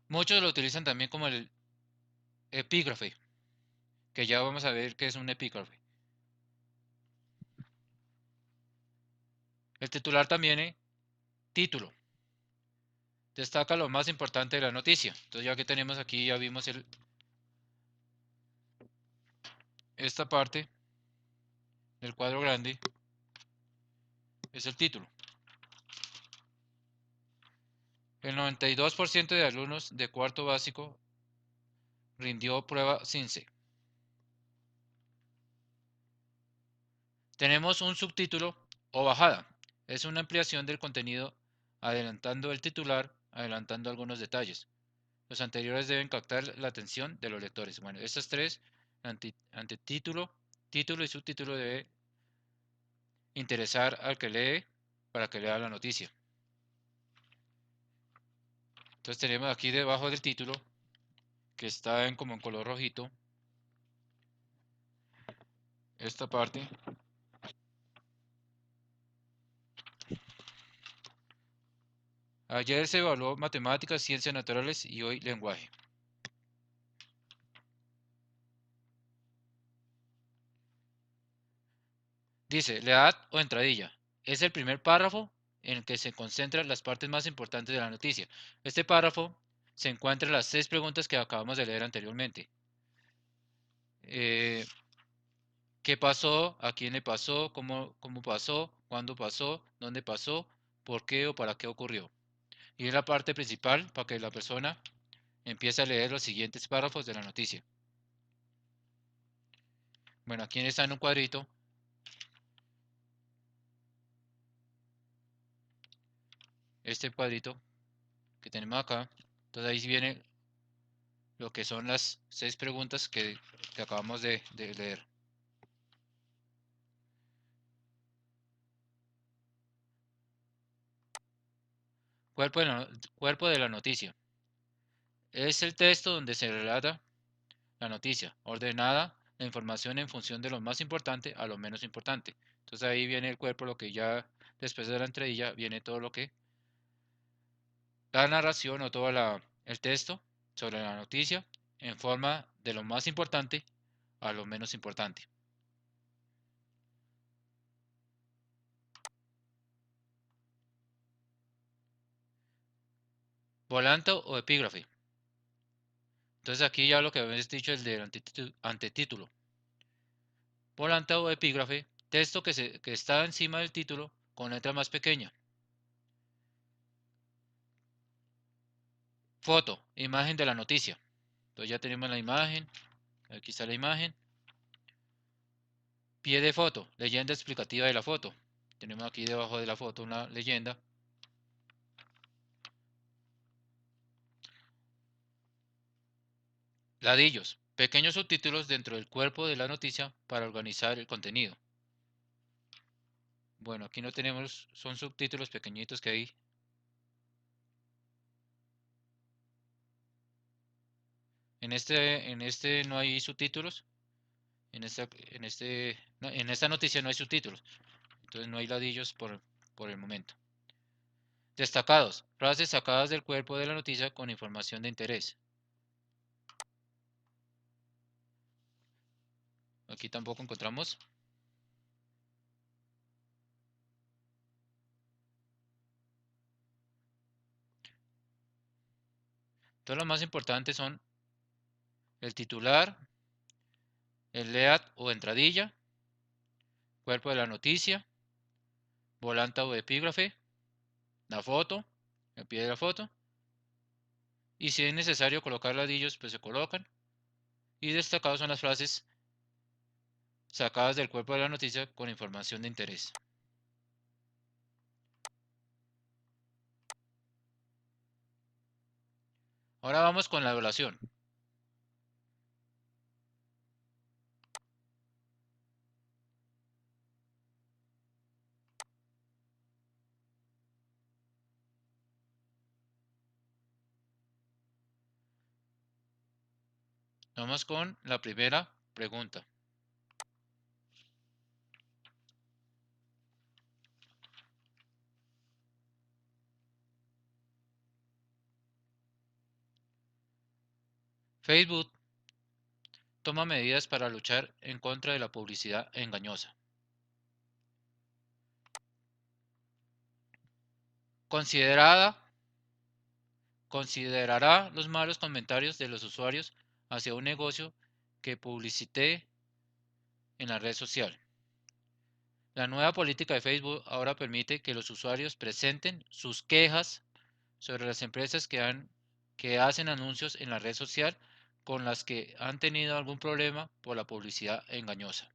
Muchos lo utilizan también como el epígrafe, que ya vamos a ver qué es un epígrafe. El titular también es título. Destaca lo más importante de la noticia. Entonces ya que tenemos aquí, ya vimos esta parte del cuadro grande, es el título. El 92% de alumnos de cuarto básico rindió prueba CINCE. Tenemos un subtítulo o bajada. Es una ampliación del contenido adelantando el titular, adelantando algunos detalles. Los anteriores deben captar la atención de los lectores. Bueno, estas tres, antetítulo, título y subtítulo, debe interesar al que lee para que lea la noticia. Entonces tenemos aquí debajo del título, que está como en color rojito, esta parte. Ayer se evaluó matemáticas, ciencias naturales y hoy lenguaje. Dice, lead o entradilla. Es el primer párrafo en el que se concentran las partes más importantes de la noticia. Este párrafo se encuentra en las 6 preguntas que acabamos de leer anteriormente. Eh, ¿Qué pasó? ¿A quién le pasó? ¿Cómo pasó? ¿Cuándo pasó? ¿Dónde pasó? ¿Por qué o para qué ocurrió? Y es la parte principal para que la persona empiece a leer los siguientes párrafos de la noticia. Bueno, aquí está en un cuadrito. Este cuadrito que tenemos acá. Entonces ahí viene lo que son las 6 preguntas que acabamos de leer. Cuerpo de la noticia. Es el texto donde se relata la noticia, ordenada la información en función de lo más importante a lo menos importante. Entonces ahí viene el cuerpo, lo que ya después de la entradilla viene todo lo que la narración o todo el texto sobre la noticia en forma de lo más importante a lo menos importante. Volanto o epígrafe. Entonces aquí ya lo que habéis dicho es el del antetítulo. Volanta o epígrafe, texto que está encima del título con letra más pequeña. Foto, imagen de la noticia. Entonces ya tenemos la imagen, aquí está la imagen. Pie de foto, leyenda explicativa de la foto. Tenemos aquí debajo de la foto una leyenda. Ladillos, pequeños subtítulos dentro del cuerpo de la noticia para organizar el contenido. Bueno, aquí no tenemos, son subtítulos pequeñitos que hay. En este no hay subtítulos. En esta noticia no hay subtítulos. Entonces no hay ladillos por el momento. Destacados. Frases sacadas del cuerpo de la noticia con información de interés. Aquí tampoco encontramos. Todos los más importantes son el titular, el lead o entradilla, cuerpo de la noticia, volanta o epígrafe, la foto, el pie de la foto. Y si es necesario colocar ladillos, pues se colocan. Y destacados son las frases sacadas del cuerpo de la noticia con información de interés. Ahora vamos con la evaluación. Vamos con la primera pregunta. Facebook toma medidas para luchar en contra de la publicidad engañosa. Considerará los malos comentarios de los usuarios hacia un negocio que publicite en la red social. La nueva política de Facebook ahora permite que los usuarios presenten sus quejas sobre las empresas que hacen anuncios en la red social con las que han tenido algún problema por la publicidad engañosa.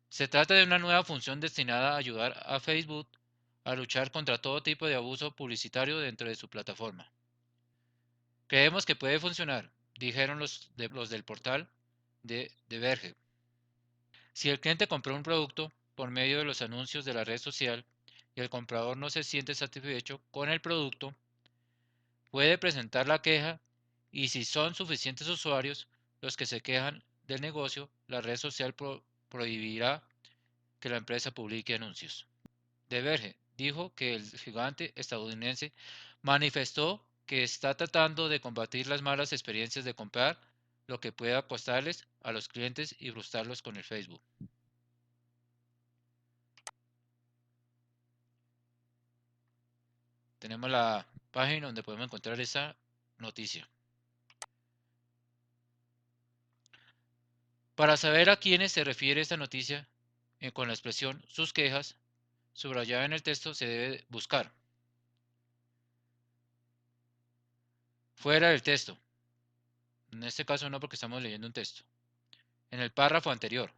Se trata de una nueva función destinada a ayudar a Facebook a luchar contra todo tipo de abuso publicitario dentro de su plataforma. Creemos que puede funcionar, dijeron los del portal de Verge. Si el cliente compró un producto por medio de los anuncios de la red social y el comprador no se siente satisfecho con el producto, puede presentar la queja y si son suficientes usuarios los que se quejan del negocio, la red social prohibirá que la empresa publique anuncios. De Verge dijo que el gigante estadounidense manifestó que está tratando de combatir las malas experiencias de comprar lo que pueda costarles a los clientes y frustrarlos con el Facebook. Tenemos la página donde podemos encontrar esa noticia. Para saber a quiénes se refiere esta noticia, con la expresión sus quejas, subrayada en el texto, se debe buscar. Fuera del texto. En este caso no porque estamos leyendo un texto. En el párrafo anterior.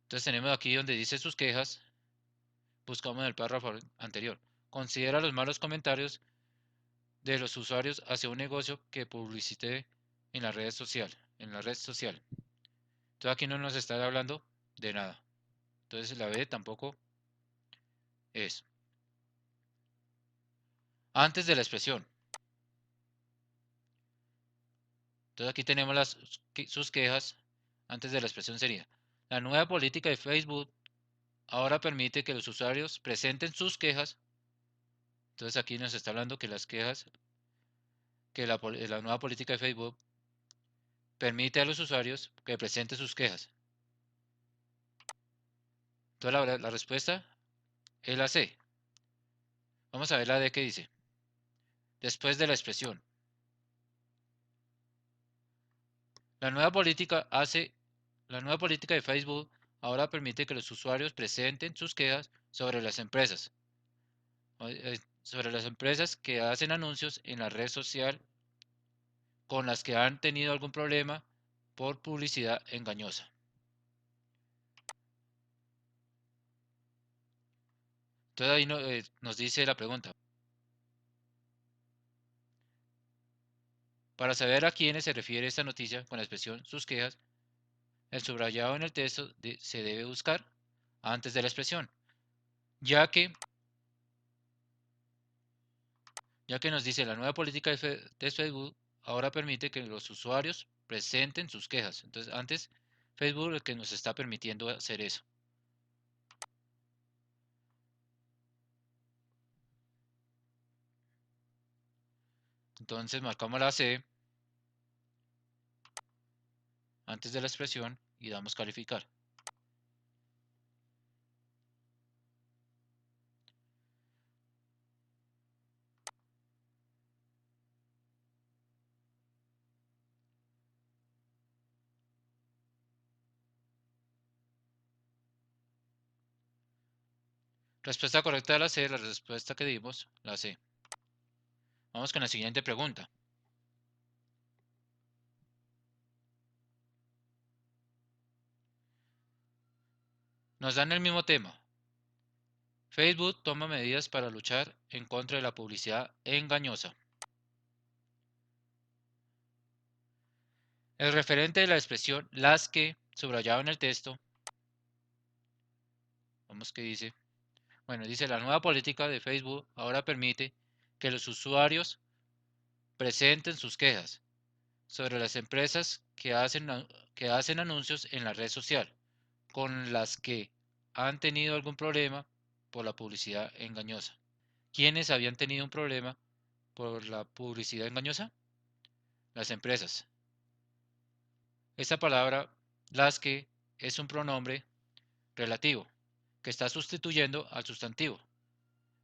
Entonces tenemos aquí donde dice sus quejas. Buscamos en el párrafo anterior. Considera los malos comentarios de los usuarios hacia un negocio que publicite en la red social. Entonces aquí no nos está hablando de nada. Entonces la B tampoco es. Antes de la expresión. Entonces aquí tenemos sus quejas. Antes de la expresión sería. La nueva política de Facebook ahora permite que los usuarios presenten sus quejas. Entonces aquí nos está hablando que las quejas, que la nueva política de Facebook permite a los usuarios que presenten sus quejas. Entonces la respuesta es la C. Vamos a ver la D que dice. Después de la expresión. La nueva política de Facebook ahora permite que los usuarios presenten sus quejas sobre las empresas. Sobre las empresas que hacen anuncios en la red social con las que han tenido algún problema por publicidad engañosa. Entonces ahí nos dice la pregunta. Para saber a quiénes se refiere esta noticia con la expresión sus quejas, el subrayado en el texto se debe buscar antes de la expresión, ya que nos dice la nueva política de Facebook ahora permite que los usuarios presenten sus quejas. Entonces antes Facebook es el que nos está permitiendo hacer eso. Entonces marcamos la C antes de la expresión y damos calificar. Respuesta correcta de la C, la respuesta que dimos, la C. Vamos con la siguiente pregunta. Nos dan el mismo tema. Facebook toma medidas para luchar en contra de la publicidad engañosa. El referente de la expresión las que, subrayado en el texto, vamos que dice, bueno, dice la nueva política de Facebook ahora permite que los usuarios presenten sus quejas sobre las empresas que hacen anuncios en la red social con las que han tenido algún problema por la publicidad engañosa. ¿Quiénes habían tenido un problema por la publicidad engañosa? Las empresas. Esta palabra, las que, es un pronombre relativo que está sustituyendo al sustantivo.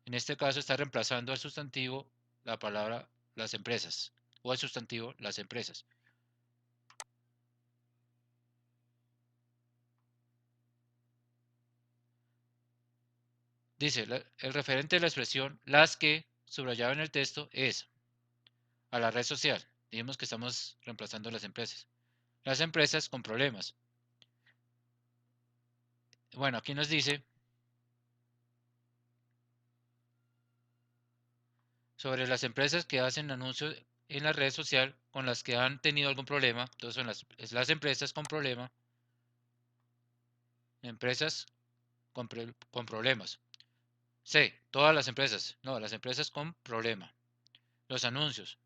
En este caso está reemplazando al sustantivo la palabra las empresas o el sustantivo las empresas. Dice, el referente de la expresión las que, subrayado en el texto, es a la red social. Dijimos que estamos reemplazando las empresas. Las empresas con problemas. Bueno, aquí nos dice sobre las empresas que hacen anuncios en la red social con las que han tenido algún problema. Entonces son las empresas con problema, empresas con problemas. C, todas las empresas. No, las empresas con problema. Los anuncios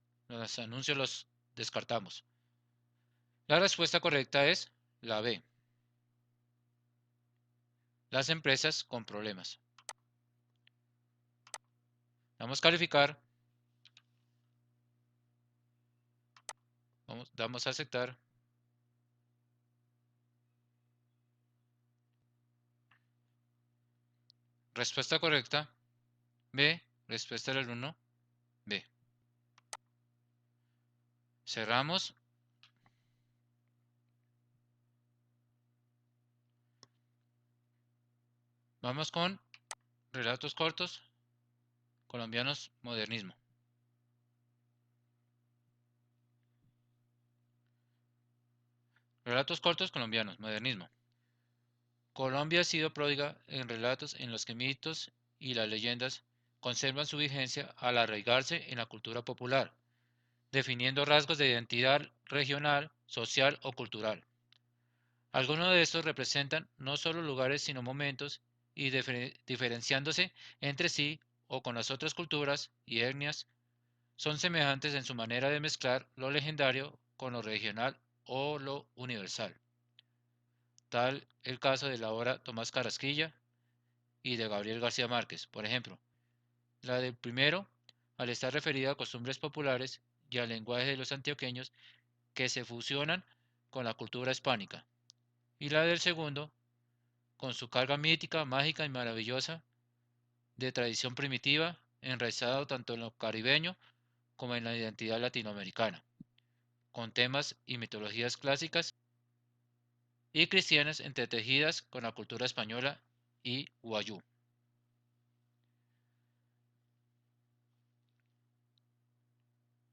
los descartamos. La respuesta correcta es la B, las empresas con problemas. Vamos a calificar, damos a aceptar. Respuesta correcta, B, respuesta del 1, B. Cerramos. Vamos con relatos cortos colombianos, modernismo. Relatos cortos colombianos, modernismo. Colombia ha sido pródiga en relatos en los que mitos y las leyendas conservan su vigencia al arraigarse en la cultura popular, definiendo rasgos de identidad regional, social o cultural. Algunos de estos representan no solo lugares sino momentos y diferenciándose entre sí o con las otras culturas y etnias, son semejantes en su manera de mezclar lo legendario con lo regional o lo universal. Tal el caso de la obra Tomás Carrasquilla y de Gabriel García Márquez, por ejemplo. La del primero, al estar referida a costumbres populares y al lenguaje de los antioqueños que se fusionan con la cultura hispánica, y la del segundo, con su carga mítica, mágica y maravillosa, de tradición primitiva, enraizado tanto en lo caribeño como en la identidad latinoamericana, con temas y mitologías clásicas y cristianas entretejidas con la cultura española y guayú.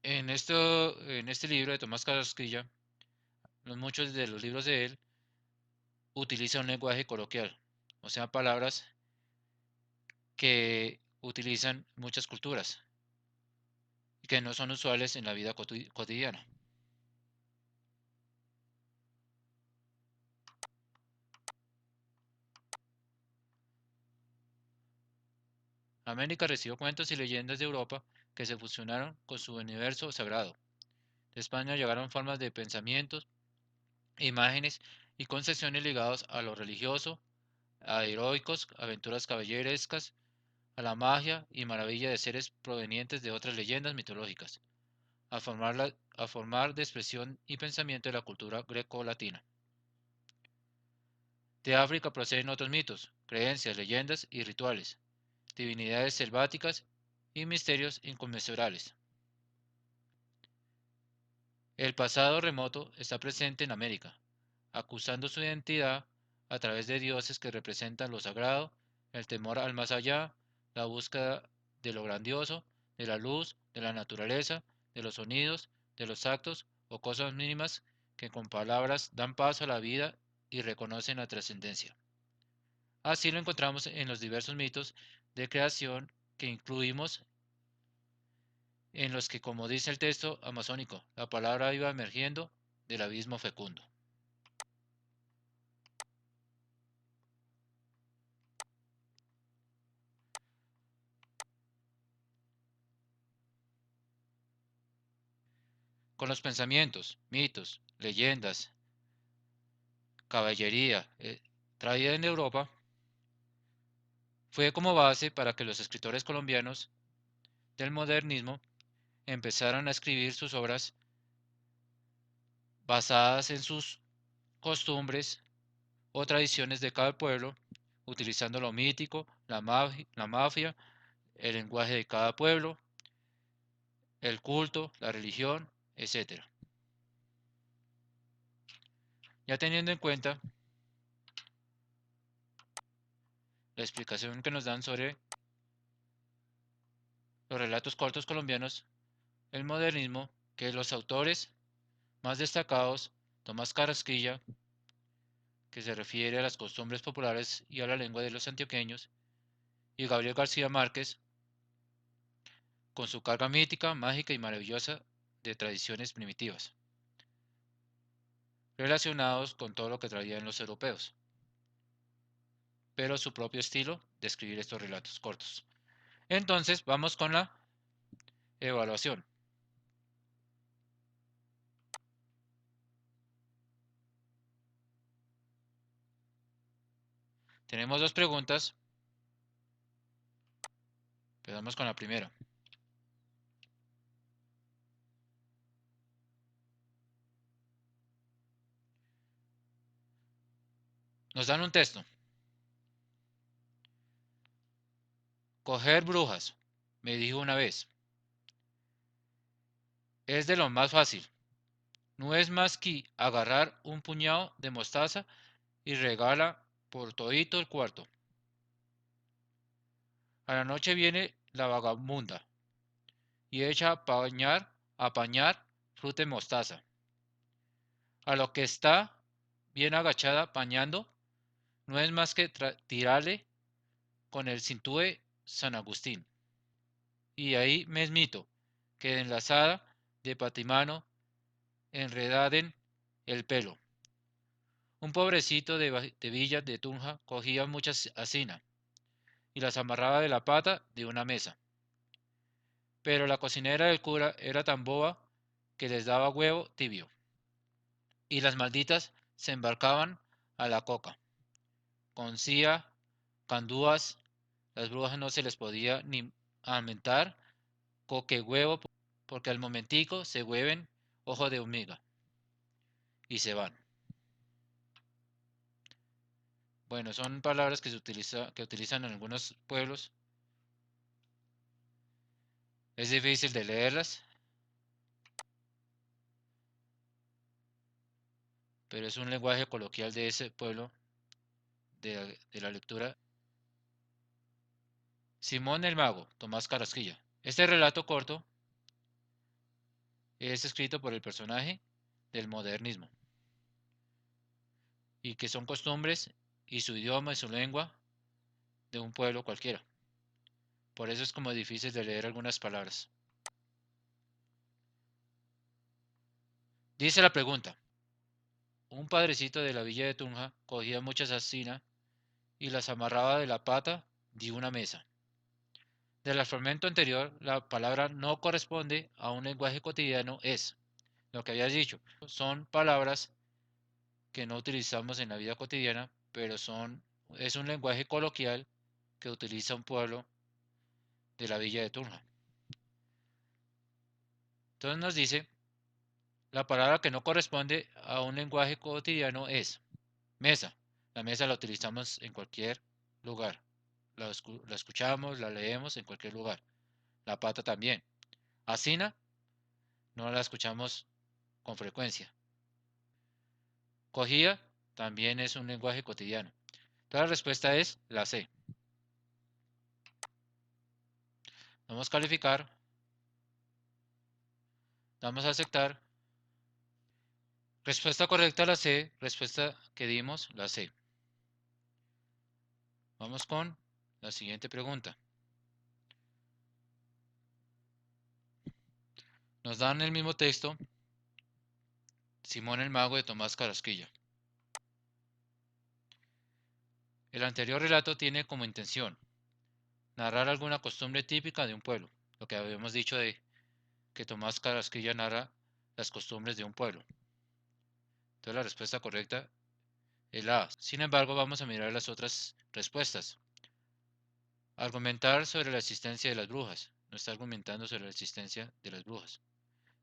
En este libro de Tomás Carrasquilla, muchos de los libros de él utilizan un lenguaje coloquial, o sea, palabras que utilizan muchas culturas y que no son usuales en la vida cotidiana. América recibió cuentos y leyendas de Europa que se fusionaron con su universo sagrado. De España llegaron formas de pensamientos, imágenes y concepciones ligados a lo religioso, a heroicos, aventuras caballerescas, a la magia y maravilla de seres provenientes de otras leyendas mitológicas, a formar de expresión y pensamiento de la cultura greco-latina. De África proceden otros mitos, creencias, leyendas y rituales, divinidades selváticas y misterios inconmensurables. El pasado remoto está presente en América, acusando su identidad a través de dioses que representan lo sagrado, el temor al más allá, la búsqueda de lo grandioso, de la luz, de la naturaleza, de los sonidos, de los actos o cosas mínimas que con palabras dan paso a la vida y reconocen la trascendencia. Así lo encontramos en los diversos mitos de creación que incluimos, en los que, como dice el texto amazónico, la palabra iba emergiendo del abismo fecundo. Con los pensamientos, mitos, leyendas, caballería traída en Europa, fue como base para que los escritores colombianos del modernismo empezaran a escribir sus obras basadas en sus costumbres o tradiciones de cada pueblo, utilizando lo mítico, la mafia, el lenguaje de cada pueblo, el culto, la religión, etc. Ya teniendo en cuenta la explicación que nos dan sobre los relatos cortos colombianos, el modernismo, que los autores más destacados, Tomás Carrasquilla, que se refiere a las costumbres populares y a la lengua de los antioqueños, y Gabriel García Márquez, con su carga mítica, mágica y maravillosa de tradiciones primitivas, relacionados con todo lo que traían los europeos, pero su propio estilo de escribir estos relatos cortos. Entonces, vamos con la evaluación. Tenemos dos preguntas. Empezamos con la primera. Nos dan un texto. Coger brujas, me dijo una vez. Es de lo más fácil. No es más que agarrar un puñado de mostaza y regala por todito el cuarto. A la noche viene la vagabunda y echa a pañar fruta y mostaza. A lo que está bien agachada pañando, no es más que tirarle con el cintúe San Agustín. Y ahí mesmito, que enlazada de patimano enredaden el pelo. Un pobrecito de Villa de Tunja cogía muchas asina y las amarraba de la pata de una mesa. Pero la cocinera del cura era tan boba que les daba huevo tibio. Y las malditas se embarcaban a la coca. Con cia, candúas, las brujas no se les podía ni aumentar coque huevo porque al momentico se hueven ojo de hormiga y se van. Bueno, son palabras que utilizan en algunos pueblos. Es difícil de leerlas, pero es un lenguaje coloquial de ese pueblo de la lectura. Simón el Mago, Tomás Carrasquilla. Este relato corto es escrito por el personaje del modernismo y que son costumbres y su idioma y su lengua de un pueblo cualquiera. Por eso es como difícil de leer algunas palabras. Dice la pregunta. Un padrecito de la villa de Tunja cogía muchas asina y las amarraba de la pata de una mesa. Del fragmento anterior, la palabra no corresponde a un lenguaje cotidiano es. Lo que habías dicho, son palabras que no utilizamos en la vida cotidiana, pero es un lenguaje coloquial que utiliza un pueblo de la villa de Tunja. Entonces nos dice, la palabra que no corresponde a un lenguaje cotidiano es mesa. La mesa la utilizamos en cualquier lugar. La escuchamos, la leemos en cualquier lugar. La pata también. Asina no la escuchamos con frecuencia. Cogía también es un lenguaje cotidiano. Entonces la respuesta es la C. Vamos a calificar. Vamos a aceptar. Respuesta correcta la C. Respuesta que dimos la C. Vamos con la siguiente pregunta. Nos dan el mismo texto. Simón el Mago de Tomás Carrasquilla. El anterior relato tiene como intención narrar alguna costumbre típica de un pueblo. Lo que habíamos dicho de que Tomás Carrasquilla narra las costumbres de un pueblo. Entonces la respuesta correcta es la A. Sin embargo, vamos a mirar las otras respuestas. Argumentar sobre la existencia de las brujas. No está argumentando sobre la existencia de las brujas.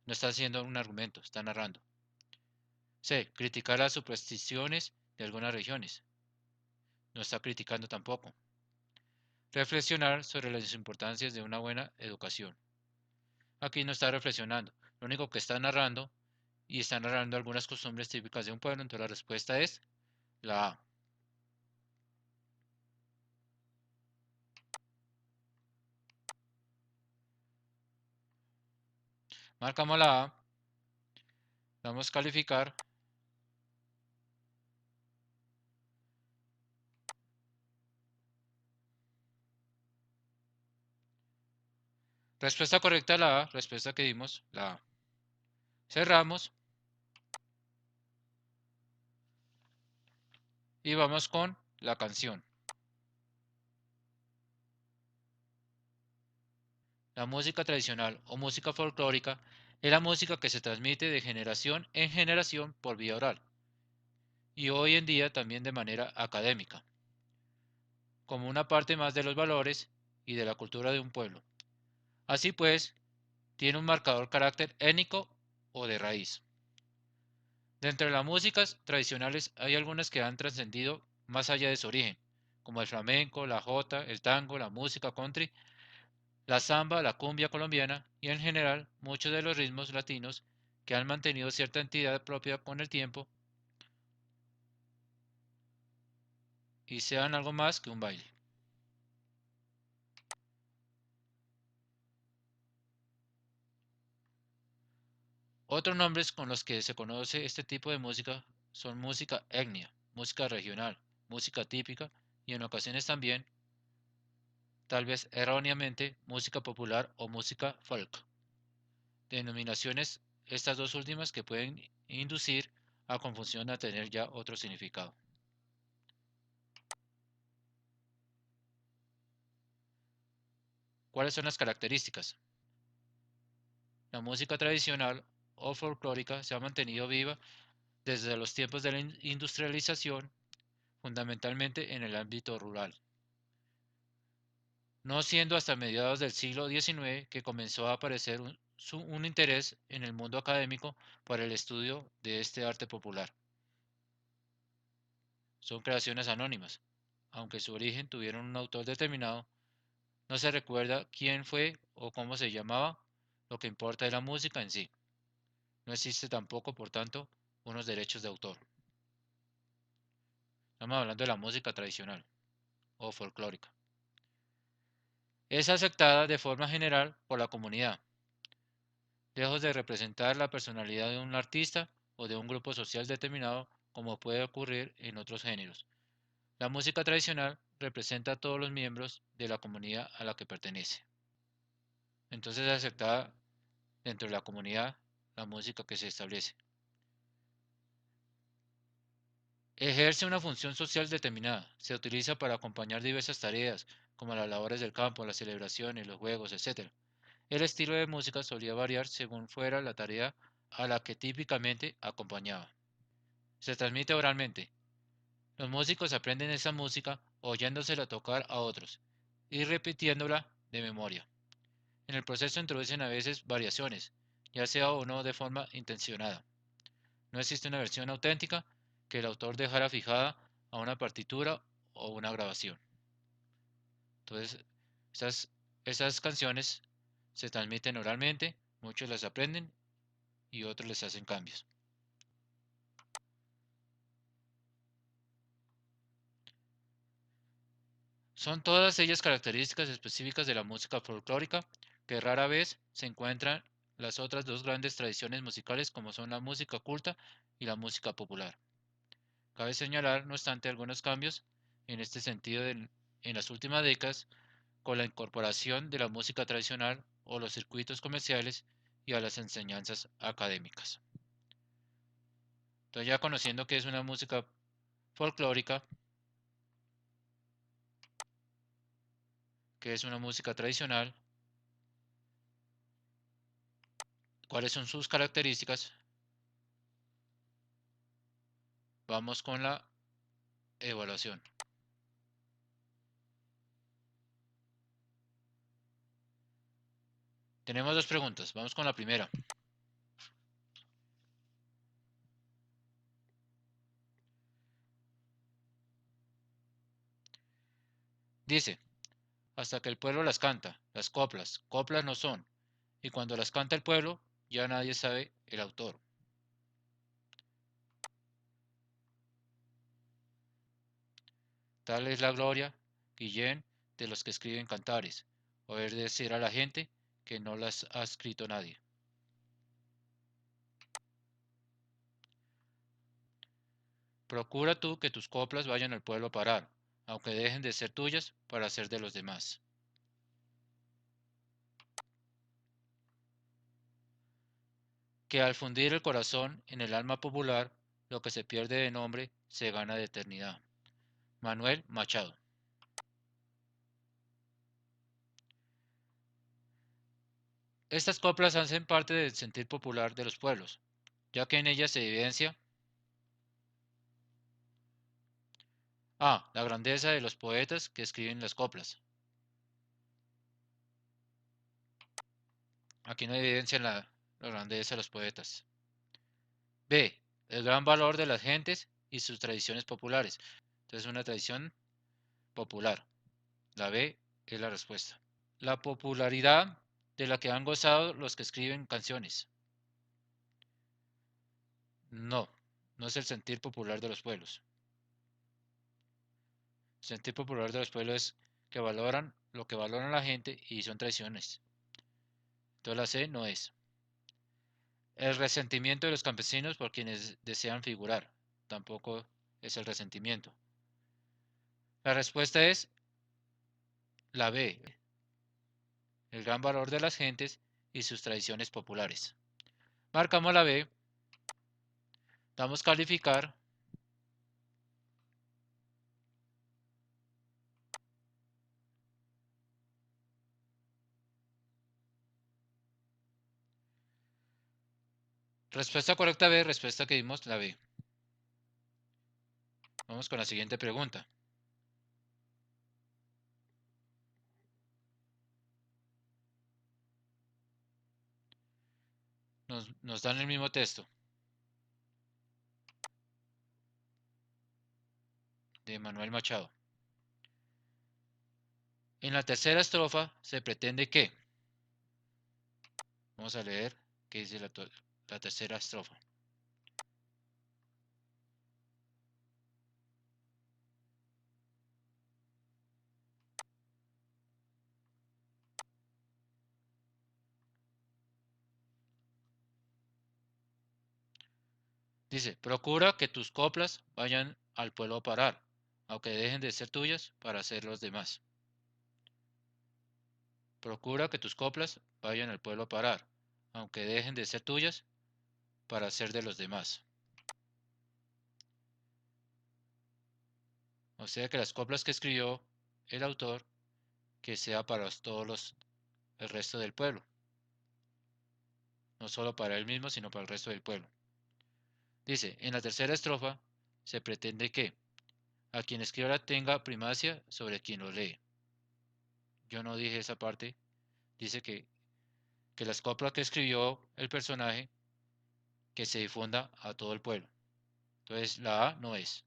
No está haciendo un argumento, está narrando. C. Criticar las supersticiones de algunas regiones. No está criticando tampoco. Reflexionar sobre las importancias de una buena educación. Aquí no está reflexionando. Lo único que está narrando y está narrando algunas costumbres típicas de un pueblo. Entonces la respuesta es la A. Marcamos la A. Vamos a calificar. Respuesta correcta la A, respuesta que dimos, la A. Cerramos y vamos con la canción. La música tradicional o música folclórica es la música que se transmite de generación en generación por vía oral y hoy en día también de manera académica, como una parte más de los valores y de la cultura de un pueblo. Así pues, tiene un marcador carácter étnico o de raíz. Dentro de las músicas tradicionales hay algunas que han trascendido más allá de su origen, como el flamenco, la jota, el tango, la música country, la samba, la cumbia colombiana y en general muchos de los ritmos latinos que han mantenido cierta entidad propia con el tiempo y sean algo más que un baile. Otros nombres con los que se conoce este tipo de música son música etnia, música regional, música típica y en ocasiones también, tal vez erróneamente, música popular o música folk. Denominaciones estas dos últimas que pueden inducir a confusión a tener ya otro significado. ¿Cuáles son las características? La música tradicional o folclórica se ha mantenido viva desde los tiempos de la industrialización, fundamentalmente en el ámbito rural, no siendo hasta mediados del siglo XIX que comenzó a aparecer un interés en el mundo académico para el estudio de este arte popular. Son creaciones anónimas, aunque su origen tuvieron un autor determinado, no se recuerda quién fue o cómo se llamaba, lo que importa es la música en sí. No existe tampoco, por tanto, unos derechos de autor. Estamos hablando de la música tradicional o folclórica. Es aceptada de forma general por la comunidad, lejos de representar la personalidad de un artista o de un grupo social determinado como puede ocurrir en otros géneros. La música tradicional representa a todos los miembros de la comunidad a la que pertenece. Entonces es aceptada dentro de la comunidad la música que se establece. Ejerce una función social determinada. Se utiliza para acompañar diversas tareas, como las labores del campo, las celebraciones, los juegos, etc. El estilo de música solía variar según fuera la tarea a la que típicamente acompañaba. Se transmite oralmente. Los músicos aprenden esa música oyéndosela tocar a otros y repitiéndola de memoria. En el proceso introducen a veces variaciones, ya sea o no de forma intencionada. No existe una versión auténtica que el autor dejara fijada a una partitura o una grabación. Entonces, esas canciones se transmiten oralmente, muchos las aprenden y otros les hacen cambios. Son todas ellas características específicas de la música folclórica que rara vez se encuentran las otras dos grandes tradiciones musicales como son la música culta y la música popular. Cabe señalar, no obstante, algunos cambios en este sentido en las últimas décadas con la incorporación de la música tradicional o los circuitos comerciales y a las enseñanzas académicas. Entonces ya conociendo qué es una música folclórica, qué es una música tradicional, cuáles son sus características, vamos con la evaluación. Tenemos dos preguntas, vamos con la primera. Dice, hasta que el pueblo las canta, las coplas, coplas no son, y cuando las canta el pueblo, ya nadie sabe el autor. Tal es la gloria, Guillén, de los que escriben cantares, oír decir a la gente que no las ha escrito nadie. Procura tú que tus coplas vayan al pueblo a parar, aunque dejen de ser tuyas para ser de los demás. que al fundir el corazón en el alma popular, lo que se pierde de nombre se gana de eternidad. Manuel Machado. Estas coplas hacen parte del sentir popular de los pueblos, ya que en ellas se evidencia a. La grandeza de los poetas que escriben las coplas. Aquí no evidencia la grandeza de los poetas. B. El gran valor de las gentes y sus tradiciones populares. Entonces, una tradición popular. La B es la respuesta. La popularidad de la que han gozado los que escriben canciones. No, no es el sentir popular de los pueblos. El sentir popular de los pueblos es que valoran lo que valoran la gente y son tradiciones. Entonces la C no es. El resentimiento de los campesinos por quienes desean figurar. Tampoco es el resentimiento. La respuesta es la B. El gran valor de las gentes y sus tradiciones populares. Marcamos la B. Damos calificar. Respuesta correcta B, respuesta que dimos la B. Vamos con la siguiente pregunta. Nos dan el mismo texto de Manuel Machado. En la tercera estrofa se pretende que, vamos a leer qué dice la tercera estrofa. Dice, procura que tus coplas vayan al pueblo a parar, aunque dejen de ser tuyas para ser los demás. Procura que tus coplas vayan al pueblo a parar, aunque dejen de ser tuyas para ser de los demás. O sea que las coplas que escribió el autor, que sea para el resto del pueblo. No solo para él mismo, sino para el resto del pueblo. Dice, en la tercera estrofa se pretende que a quien escriba tenga primacia sobre quien lo lee. Yo no dije esa parte. Dice que las coplas que escribió el personaje que se difunda a todo el pueblo. Entonces la A no es.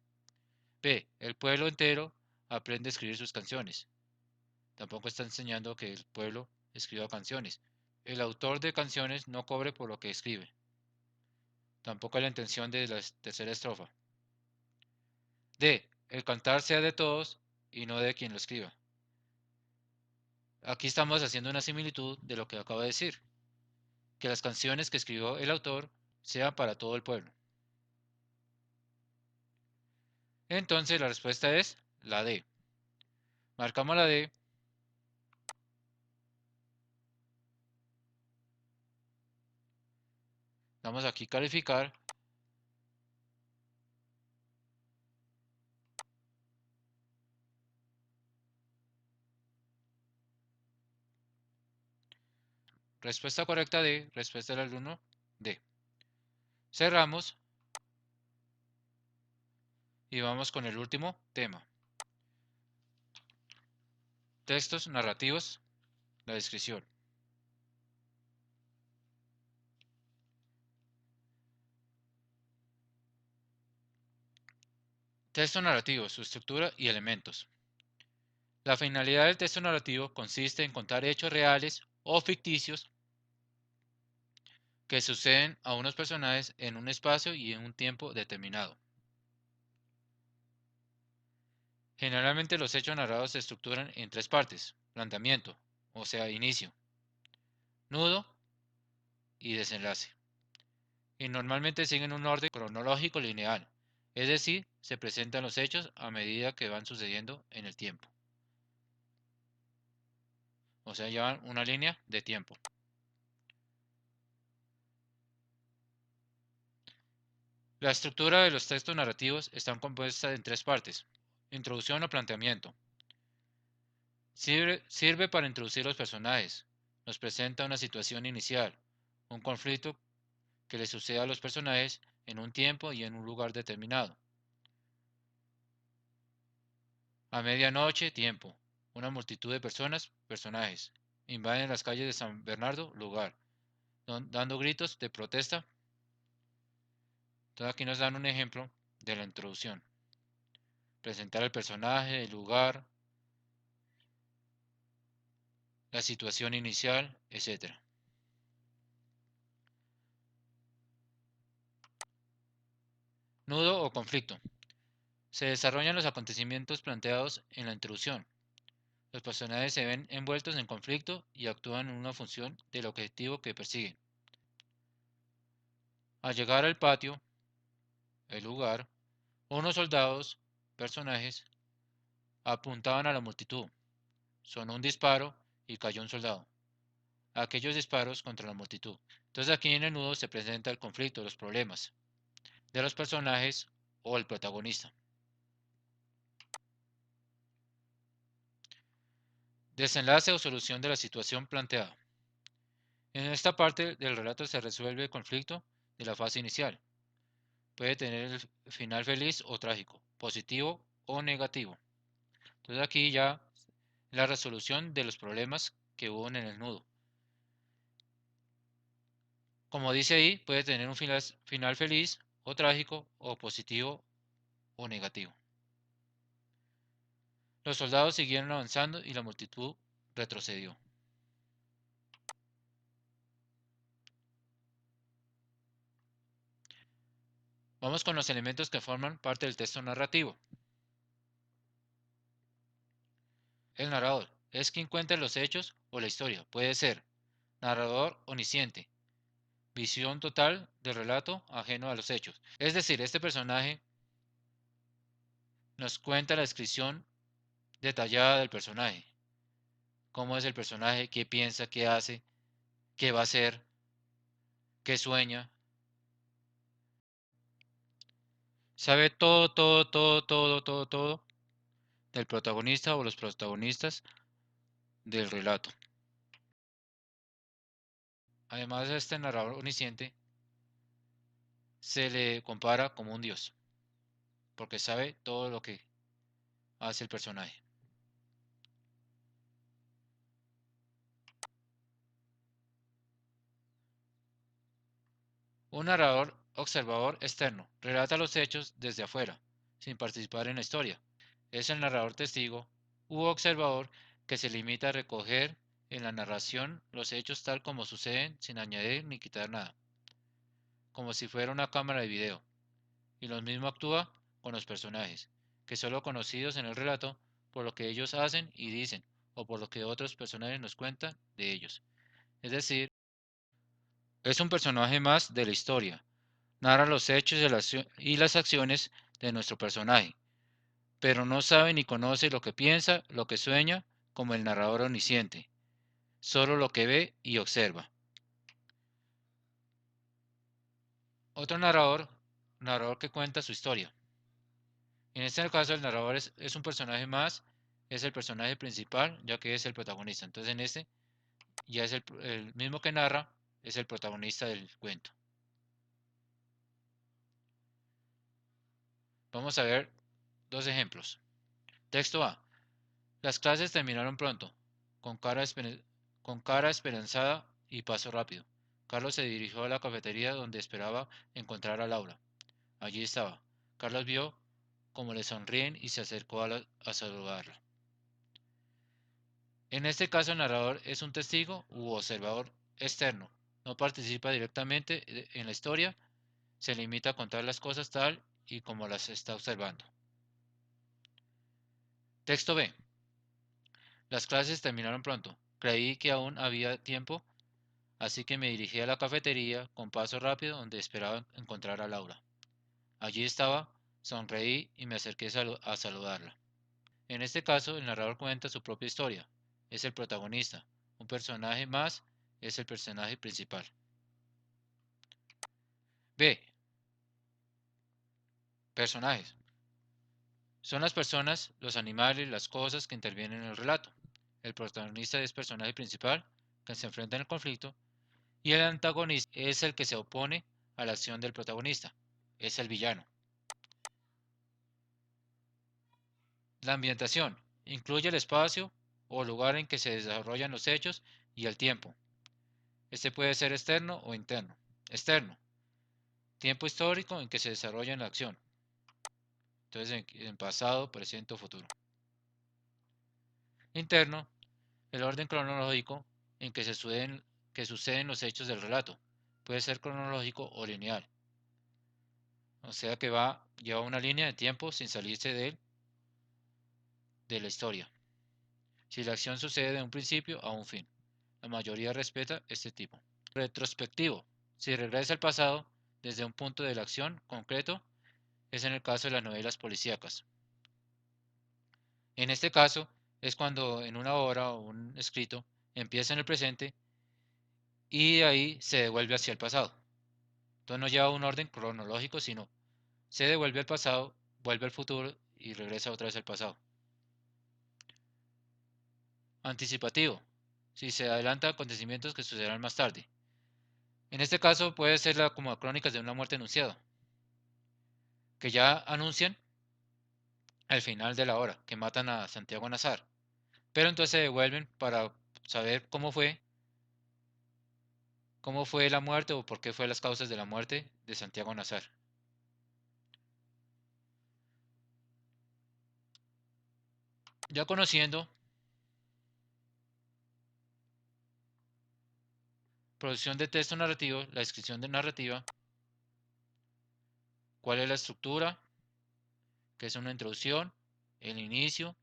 B. El pueblo entero aprende a escribir sus canciones. Tampoco está enseñando que el pueblo escriba canciones. El autor de canciones no cobre por lo que escribe. Tampoco es la intención de la tercera estrofa. D. El cantar sea de todos y no de quien lo escriba. Aquí estamos haciendo una similitud de lo que acabo de decir, que las canciones que escribió el autor sean para todo el pueblo. Entonces la respuesta es la D. Marcamos la D. Damos aquí calificar. Respuesta correcta D. Respuesta del alumno D. Cerramos y vamos con el último tema. Textos narrativos, la descripción. Texto narrativo, su estructura y elementos. La finalidad del texto narrativo consiste en contar hechos reales o ficticios que suceden a unos personajes en un espacio y en un tiempo determinado. Generalmente los hechos narrados se estructuran en tres partes: planteamiento, o sea, inicio, nudo y desenlace. Y normalmente siguen un orden cronológico lineal, es decir, se presentan los hechos a medida que van sucediendo en el tiempo. O sea, llevan una línea de tiempo. La estructura de los textos narrativos está compuesta en tres partes. Introducción o planteamiento. Sirve para introducir los personajes. Nos presenta una situación inicial, un conflicto que le sucede a los personajes en un tiempo y en un lugar determinado. A medianoche, tiempo. Una multitud de personajes, invaden las calles de San Bernardo, lugar, dando gritos de protesta. Entonces aquí nos dan un ejemplo de la introducción. Presentar el personaje, el lugar, la situación inicial, etc. Nudo o conflicto. Se desarrollan los acontecimientos planteados en la introducción. Los personajes se ven envueltos en conflicto y actúan en una función del objetivo que persiguen. Al llegar al patio, el lugar, unos soldados, personajes, apuntaban a la multitud. Sonó un disparo y cayó un soldado. Aquellos disparos contra la multitud. Entonces aquí en el nudo se presenta el conflicto, los problemas de los personajes o el protagonista. Desenlace o solución de la situación planteada. En esta parte del relato se resuelve el conflicto de la fase inicial. Puede tener el final feliz o trágico, positivo o negativo. Entonces aquí ya la resolución de los problemas que hubo en el nudo. Como dice ahí, puede tener un final feliz o trágico o positivo o negativo. Los soldados siguieron avanzando y la multitud retrocedió. Vamos con los elementos que forman parte del texto narrativo. El narrador es quien cuenta los hechos o la historia. Puede ser narrador omnisciente, visión total del relato ajeno a los hechos. Es decir, este personaje nos cuenta la descripción detallada del personaje. Cómo es el personaje, qué piensa, qué hace, qué va a hacer, qué sueña. Sabe todo del protagonista o los protagonistas del relato. Además, a este narrador omnisciente se le compara como un dios, porque sabe todo lo que hace el personaje. Un narrador observador externo relata los hechos desde afuera, sin participar en la historia. Es el narrador testigo u observador que se limita a recoger en la narración los hechos tal como suceden sin añadir ni quitar nada, como si fuera una cámara de video, y lo mismo actúa con los personajes, que solo conocidos en el relato por lo que ellos hacen y dicen, o por lo que otros personajes nos cuentan de ellos. Es decir, es un personaje más de la historia, narra los hechos y las acciones de nuestro personaje, pero no sabe ni conoce lo que piensa, lo que sueña, como el narrador omnisciente, solo lo que ve y observa. Otro narrador que cuenta su historia. En este caso el narrador es un personaje más, es el personaje principal, ya que es el protagonista. Entonces en este ya es el mismo que narra, es el protagonista del cuento. Vamos a ver dos ejemplos. Texto A. Las clases terminaron pronto, con con cara esperanzada y paso rápido. Carlos se dirigió a la cafetería donde esperaba encontrar a Laura. Allí estaba. Carlos vio cómo le sonríen y se acercó a saludarla. En este caso el narrador es un testigo u observador externo. No participa directamente en la historia, se limita a contar las cosas tal y como las está observando. Texto B. Las clases terminaron pronto. Creí que aún había tiempo, así que me dirigí a la cafetería con paso rápido donde esperaba encontrar a Laura. Allí estaba, sonreí y me acerqué a saludarla. En este caso, el narrador cuenta su propia historia. Es el protagonista. Un personaje más es el personaje principal. B. Personajes. Son las personas, los animales, las cosas que intervienen en el relato. El protagonista es personaje principal, que se enfrenta en el conflicto, y el antagonista es el que se opone a la acción del protagonista, es el villano. La ambientación incluye el espacio o lugar en que se desarrollan los hechos y el tiempo. Este puede ser externo o interno. Externo, tiempo histórico en que se desarrolla la acción. Entonces, en pasado, presente o futuro. Interno, el orden cronológico en que suceden los hechos del relato. Puede ser cronológico o lineal. O sea que lleva una línea de tiempo sin salirse de la historia. Si la acción sucede de un principio a un fin. La mayoría respeta este tipo. Retrospectivo. Si regresa al pasado desde un punto de la acción concreto, es en el caso de las novelas policíacas. En este caso, es cuando en una obra o un escrito empieza en el presente y de ahí se devuelve hacia el pasado. Entonces no lleva un orden cronológico, sino se devuelve al pasado, vuelve al futuro y regresa otra vez al pasado. Anticipativo. Si se adelanta acontecimientos que sucederán más tarde. En este caso puede ser como crónicas de una muerte anunciada, que ya anuncian al final de la hora, que matan a Santiago Nazar. Pero entonces se devuelven para saber cómo fue la muerte o por qué fue las causas de la muerte de Santiago Nazar. Ya conociendo producción de texto narrativo, la descripción de narrativa, cuál es la estructura, que es una introducción, el inicio,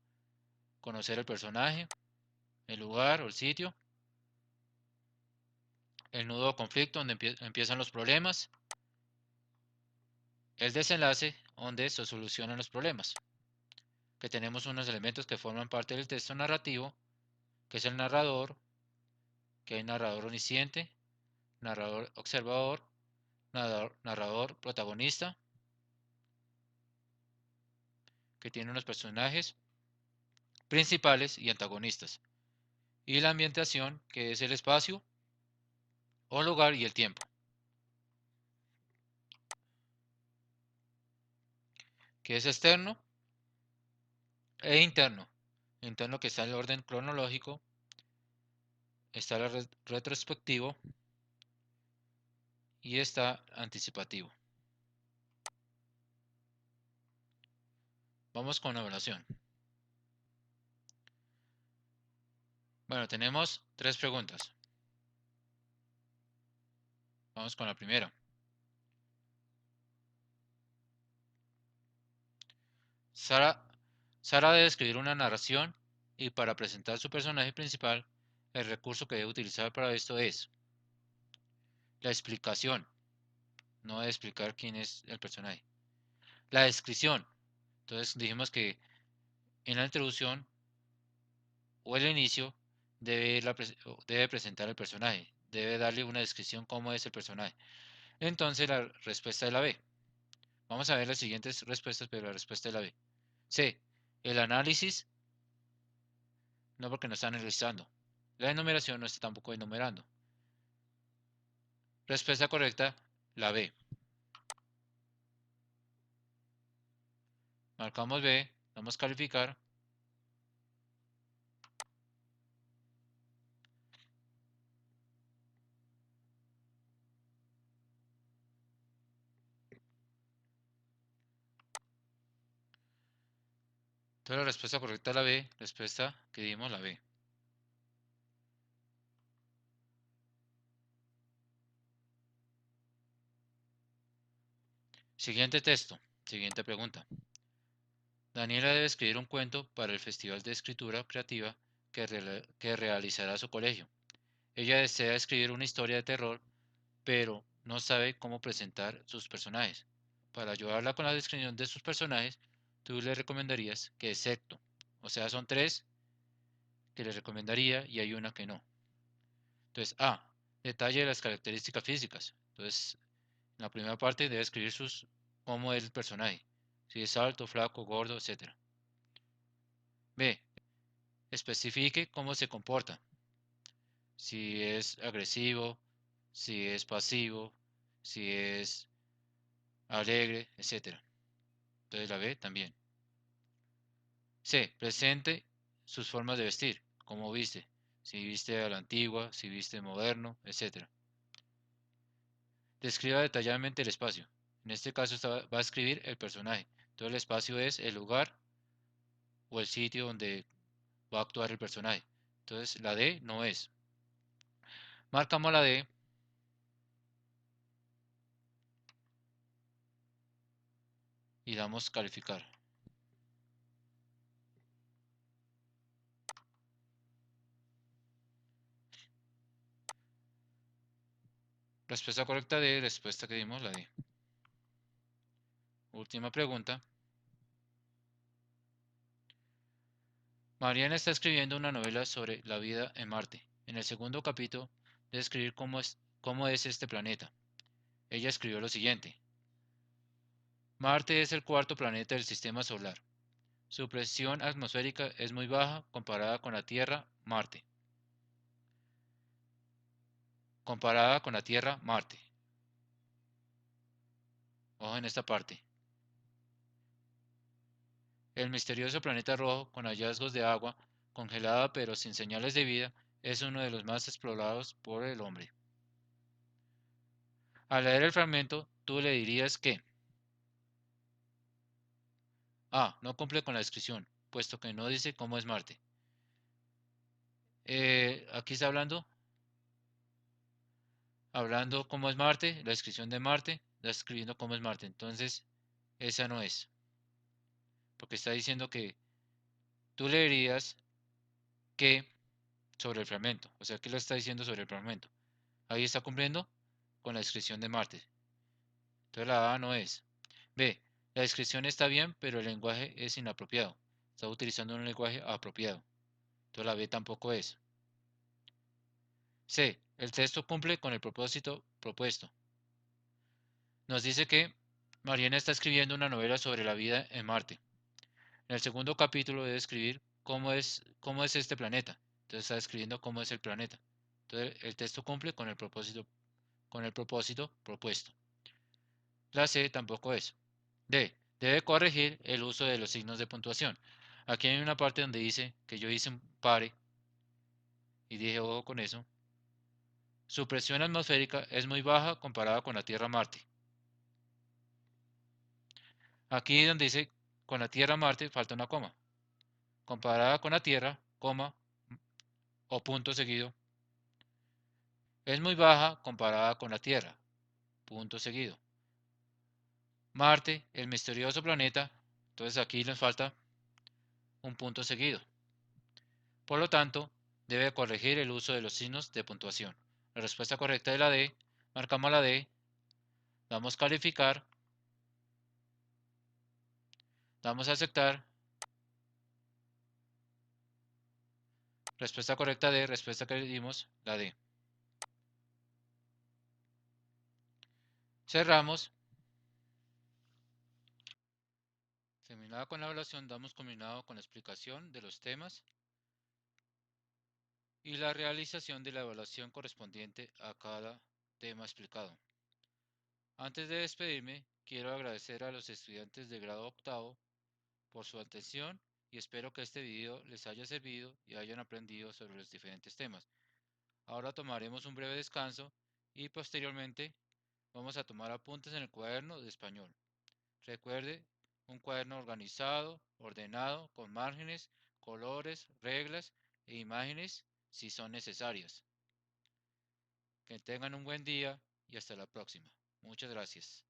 conocer el personaje, el lugar o el sitio, el nudo o conflicto donde empiezan los problemas, el desenlace donde se solucionan los problemas, que tenemos unos elementos que forman parte del texto narrativo, que es el narrador, que hay narrador omnisciente, narrador observador, narrador protagonista, que tiene unos personajes principales y antagonistas, y la ambientación, que es el espacio o lugar y el tiempo, que es externo e interno. Interno que está en el orden cronológico, está el retrospectivo y está anticipativo. Vamos con la evaluación. Bueno, tenemos 3 preguntas. Vamos con la primera. Sara, Sara debe escribir una narración y para presentar su personaje principal, el recurso que debe utilizar para esto es la explicación, no debe explicar quién es el personaje. La descripción. Entonces dijimos que en la introducción o el inicio debe presentar el personaje, debe darle una descripción cómo es el personaje. Entonces la respuesta es la B. Vamos a ver las siguientes respuestas, pero la respuesta es la B. C. El análisis, no porque no está analizando. La enumeración no está tampoco enumerando. Respuesta correcta, la B. Marcamos B, vamos a calificar. Entonces la respuesta correcta es la B, respuesta que dimos la B. Siguiente texto, siguiente pregunta. Daniela debe escribir un cuento para el Festival de Escritura Creativa que realizará su colegio. Ella desea escribir una historia de terror, pero no sabe cómo presentar sus personajes. Para ayudarla con la descripción de sus personajes, tú le recomendarías que excepto, o sea, son 3 que le recomendaría y hay una que no. Entonces, A, detalle de las características físicas. Entonces, en la primera parte debe escribir cómo es el personaje. si es alto, flaco, gordo, etc. B. Especifique cómo se comporta, si es agresivo, si es pasivo, si es alegre, etc. Entonces la B también. C. Presente sus formas de vestir, cómo viste, si viste a la antigua, si viste moderno, etc. Describa detalladamente el espacio. En este caso va a escribir el personaje. Todo el espacio es el lugar o el sitio donde va a actuar el personaje. Entonces la D no es. Marcamos la D y damos calificar. Respuesta correcta D, respuesta que dimos la D. Última pregunta. Mariana está escribiendo una novela sobre la vida en Marte. En el segundo capítulo debe escribir cómo es este planeta. Ella escribió lo siguiente. Marte es el cuarto planeta del sistema solar. Su presión atmosférica es muy baja comparada con la Tierra, Marte. Comparada con la Tierra, Marte. Ojo en esta parte. El misterioso planeta rojo, con hallazgos de agua congelada pero sin señales de vida, es uno de los más explorados por el hombre. Al leer el fragmento, tú le dirías que A. No cumple con la descripción, puesto que no dice cómo es Marte. Aquí está hablando cómo es Marte, la descripción de Marte, está escribiendo cómo es Marte. Entonces, esa no es, porque está diciendo que tú le dirías que sobre el fragmento. O sea, ¿qué le está diciendo sobre el fragmento? Ahí está cumpliendo con la descripción de Marte. Entonces la A no es. B. La descripción está bien, pero el lenguaje es inapropiado. Está utilizando un lenguaje apropiado. Entonces la B tampoco es. C. El texto cumple con el propósito propuesto. Nos dice que Mariana está escribiendo una novela sobre la vida en Marte. En el segundo capítulo debe escribir cómo es este planeta. Entonces está escribiendo cómo es el planeta. Entonces el texto cumple con el propósito propuesto. La C tampoco es. D. Debe corregir el uso de los signos de puntuación. Aquí hay una parte donde dice que yo hice un pare y dije ojo con eso. Su presión atmosférica es muy baja comparada con la Tierra-Marte. Aquí donde dice con la Tierra-Marte falta una coma. Comparada con la Tierra, coma o punto seguido, es muy baja comparada con la Tierra, punto seguido. Marte, el misterioso planeta, entonces aquí nos falta un punto seguido. Por lo tanto, debe corregir el uso de los signos de puntuación. La respuesta correcta es la D. Marcamos la D. Damos calificar. Damos a aceptar. Respuesta correcta D. Respuesta que le dimos, la D. Cerramos. Terminada con la evaluación, damos combinado con la explicación de los temas y la realización de la evaluación correspondiente a cada tema explicado. Antes de despedirme, quiero agradecer a los estudiantes de grado octavo por su atención y espero que este video les haya servido y hayan aprendido sobre los diferentes temas. Ahora tomaremos un breve descanso y posteriormente vamos a tomar apuntes en el cuaderno de español. Recuerde, un cuaderno organizado, ordenado, con márgenes, colores, reglas e imágenes si son necesarias. Que tengan un buen día y hasta la próxima. Muchas gracias.